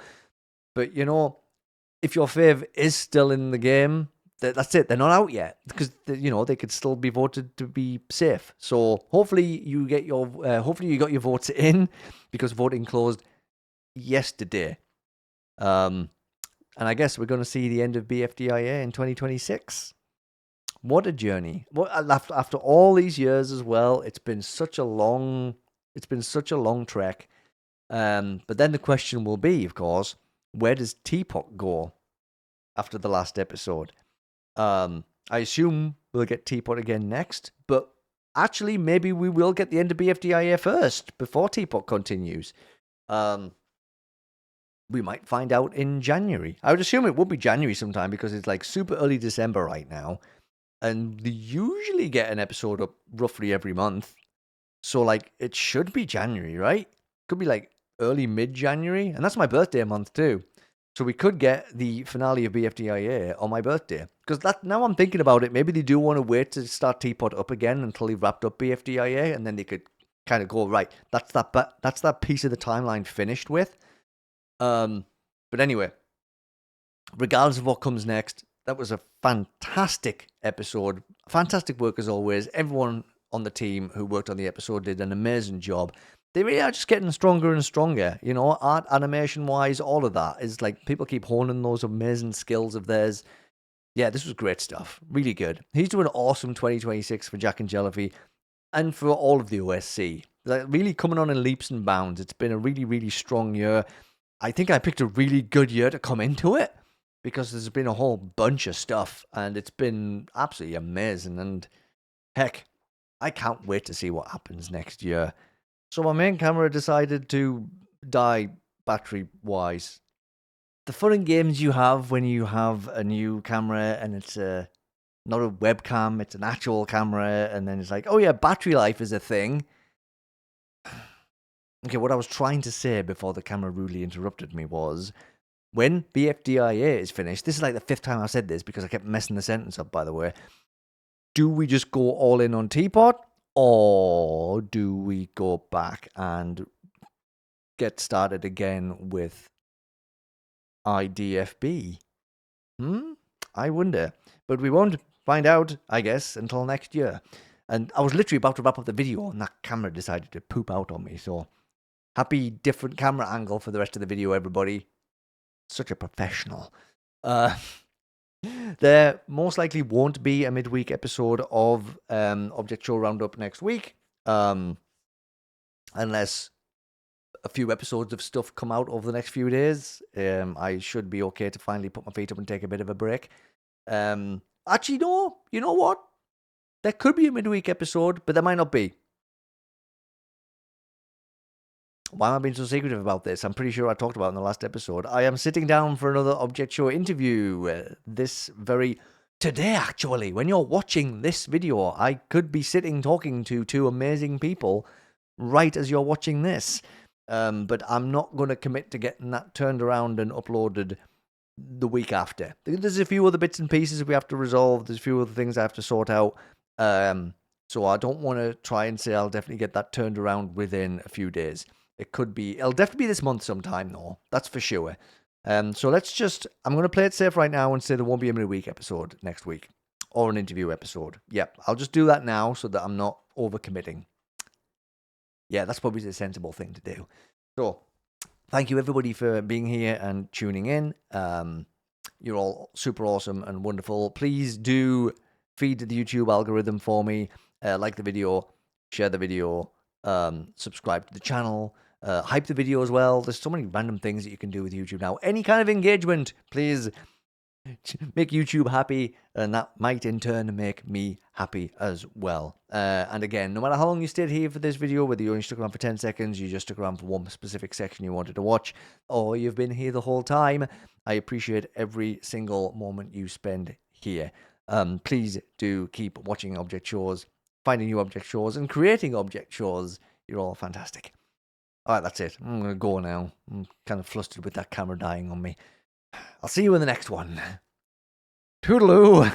But, if your fave is still in the game, that's it. They're not out yet because, they could still be voted to be safe. So hopefully you got your votes in because voting closed yesterday. And I guess we're going to see the end of BFDIA in 2026. What a journey! After all these years as well, it's been such a long trek. But then the question will be, of course, where does Teapot go after the last episode? I assume we'll get Teapot again next, but actually maybe we will get the end of BFDIA first before Teapot continues. We might find out in January. I would assume it would be January sometime because it's super early December right now. And they usually get an episode up roughly every month. So, it should be January, right? Could be, early mid-January. And that's my birthday month, too. So we could get the finale of BFDIA on my birthday. Because now I'm thinking about it, maybe they do want to wait to start Teapot up again until they've wrapped up BFDIA. And then they could kind of go, right, that's that piece of the timeline finished with. But anyway, regardless of what comes next, that was a fantastic episode. Fantastic work as always. Everyone on the team who worked on the episode did an amazing job. They really are just getting stronger and stronger. Art, animation-wise, all of that is people keep honing those amazing skills of theirs. Yeah, this was great stuff. Really good. He's doing awesome 2026 for Jack and Jellyfy and for all of the OSC. Really coming on in leaps and bounds. It's been a really, really strong year. I think I picked a really good year to come into it because there's been a whole bunch of stuff and it's been absolutely amazing. And heck, I can't wait to see what happens next year. So my main camera decided to die battery-wise. The fun and games you have when you have a new camera and it's a not a webcam, it's an actual camera. And then it's like, oh yeah, battery life is a thing. Okay, what I was trying to say before the camera rudely interrupted me was, when BFDIA is finished, this is like the 5th time I've said this because I kept messing the sentence up, by the way. Do we just go all in on Teapot, or do we go back and get started again with IDFB? I wonder. But we won't find out, I guess, until next year. And I was literally about to wrap up the video, and that camera decided to poop out on me. So, happy different camera angle for the rest of the video, everybody. Such a professional. There most likely won't be a midweek episode of Object Show Roundup next week, unless a few episodes of stuff come out over the next few days. I should be okay to finally put my feet up and take a bit of a break. Actually, no. You know what? There could be a midweek episode, but there might not be. Why am I being so secretive about this? I'm pretty sure I talked about it in the last episode. I am sitting down for another Object Show interview today, actually. When you're watching this video, I could be sitting talking to 2 amazing people right as you're watching this. But I'm not going to commit to getting that turned around and uploaded the week after. There's a few other bits and pieces we have to resolve. There's a few other things I have to sort out. So I don't want to try and say I'll definitely get that turned around within a few days. It'll definitely be this month sometime, though. That's for sure. So I'm going to play it safe right now and say there won't be a midweek episode next week. Or an interview episode. Yep, I'll just do that now so that I'm not overcommitting. Yeah, that's probably the sensible thing to do. So, thank you everybody for being here and tuning in. You're all super awesome and wonderful. Please do feed the YouTube algorithm for me. Like the video, share the video, subscribe to the channel. Hype the video as well. There's so many random things that you can do with YouTube now. Any kind of engagement, please make YouTube happy, and that might in turn make me happy as well. And again, no matter how long you stayed here for this video, whether you only stuck around for 10 seconds, you just stuck around for one specific section you wanted to watch, or you've been here the whole time, I appreciate every single moment you spend here. Please do keep watching Object Shows, finding new Object Shows, and creating Object Shows. You're all fantastic. Alright, that's it. I'm going to go now. I'm kind of flustered with that camera dying on me. I'll see you in the next one. Toodaloo!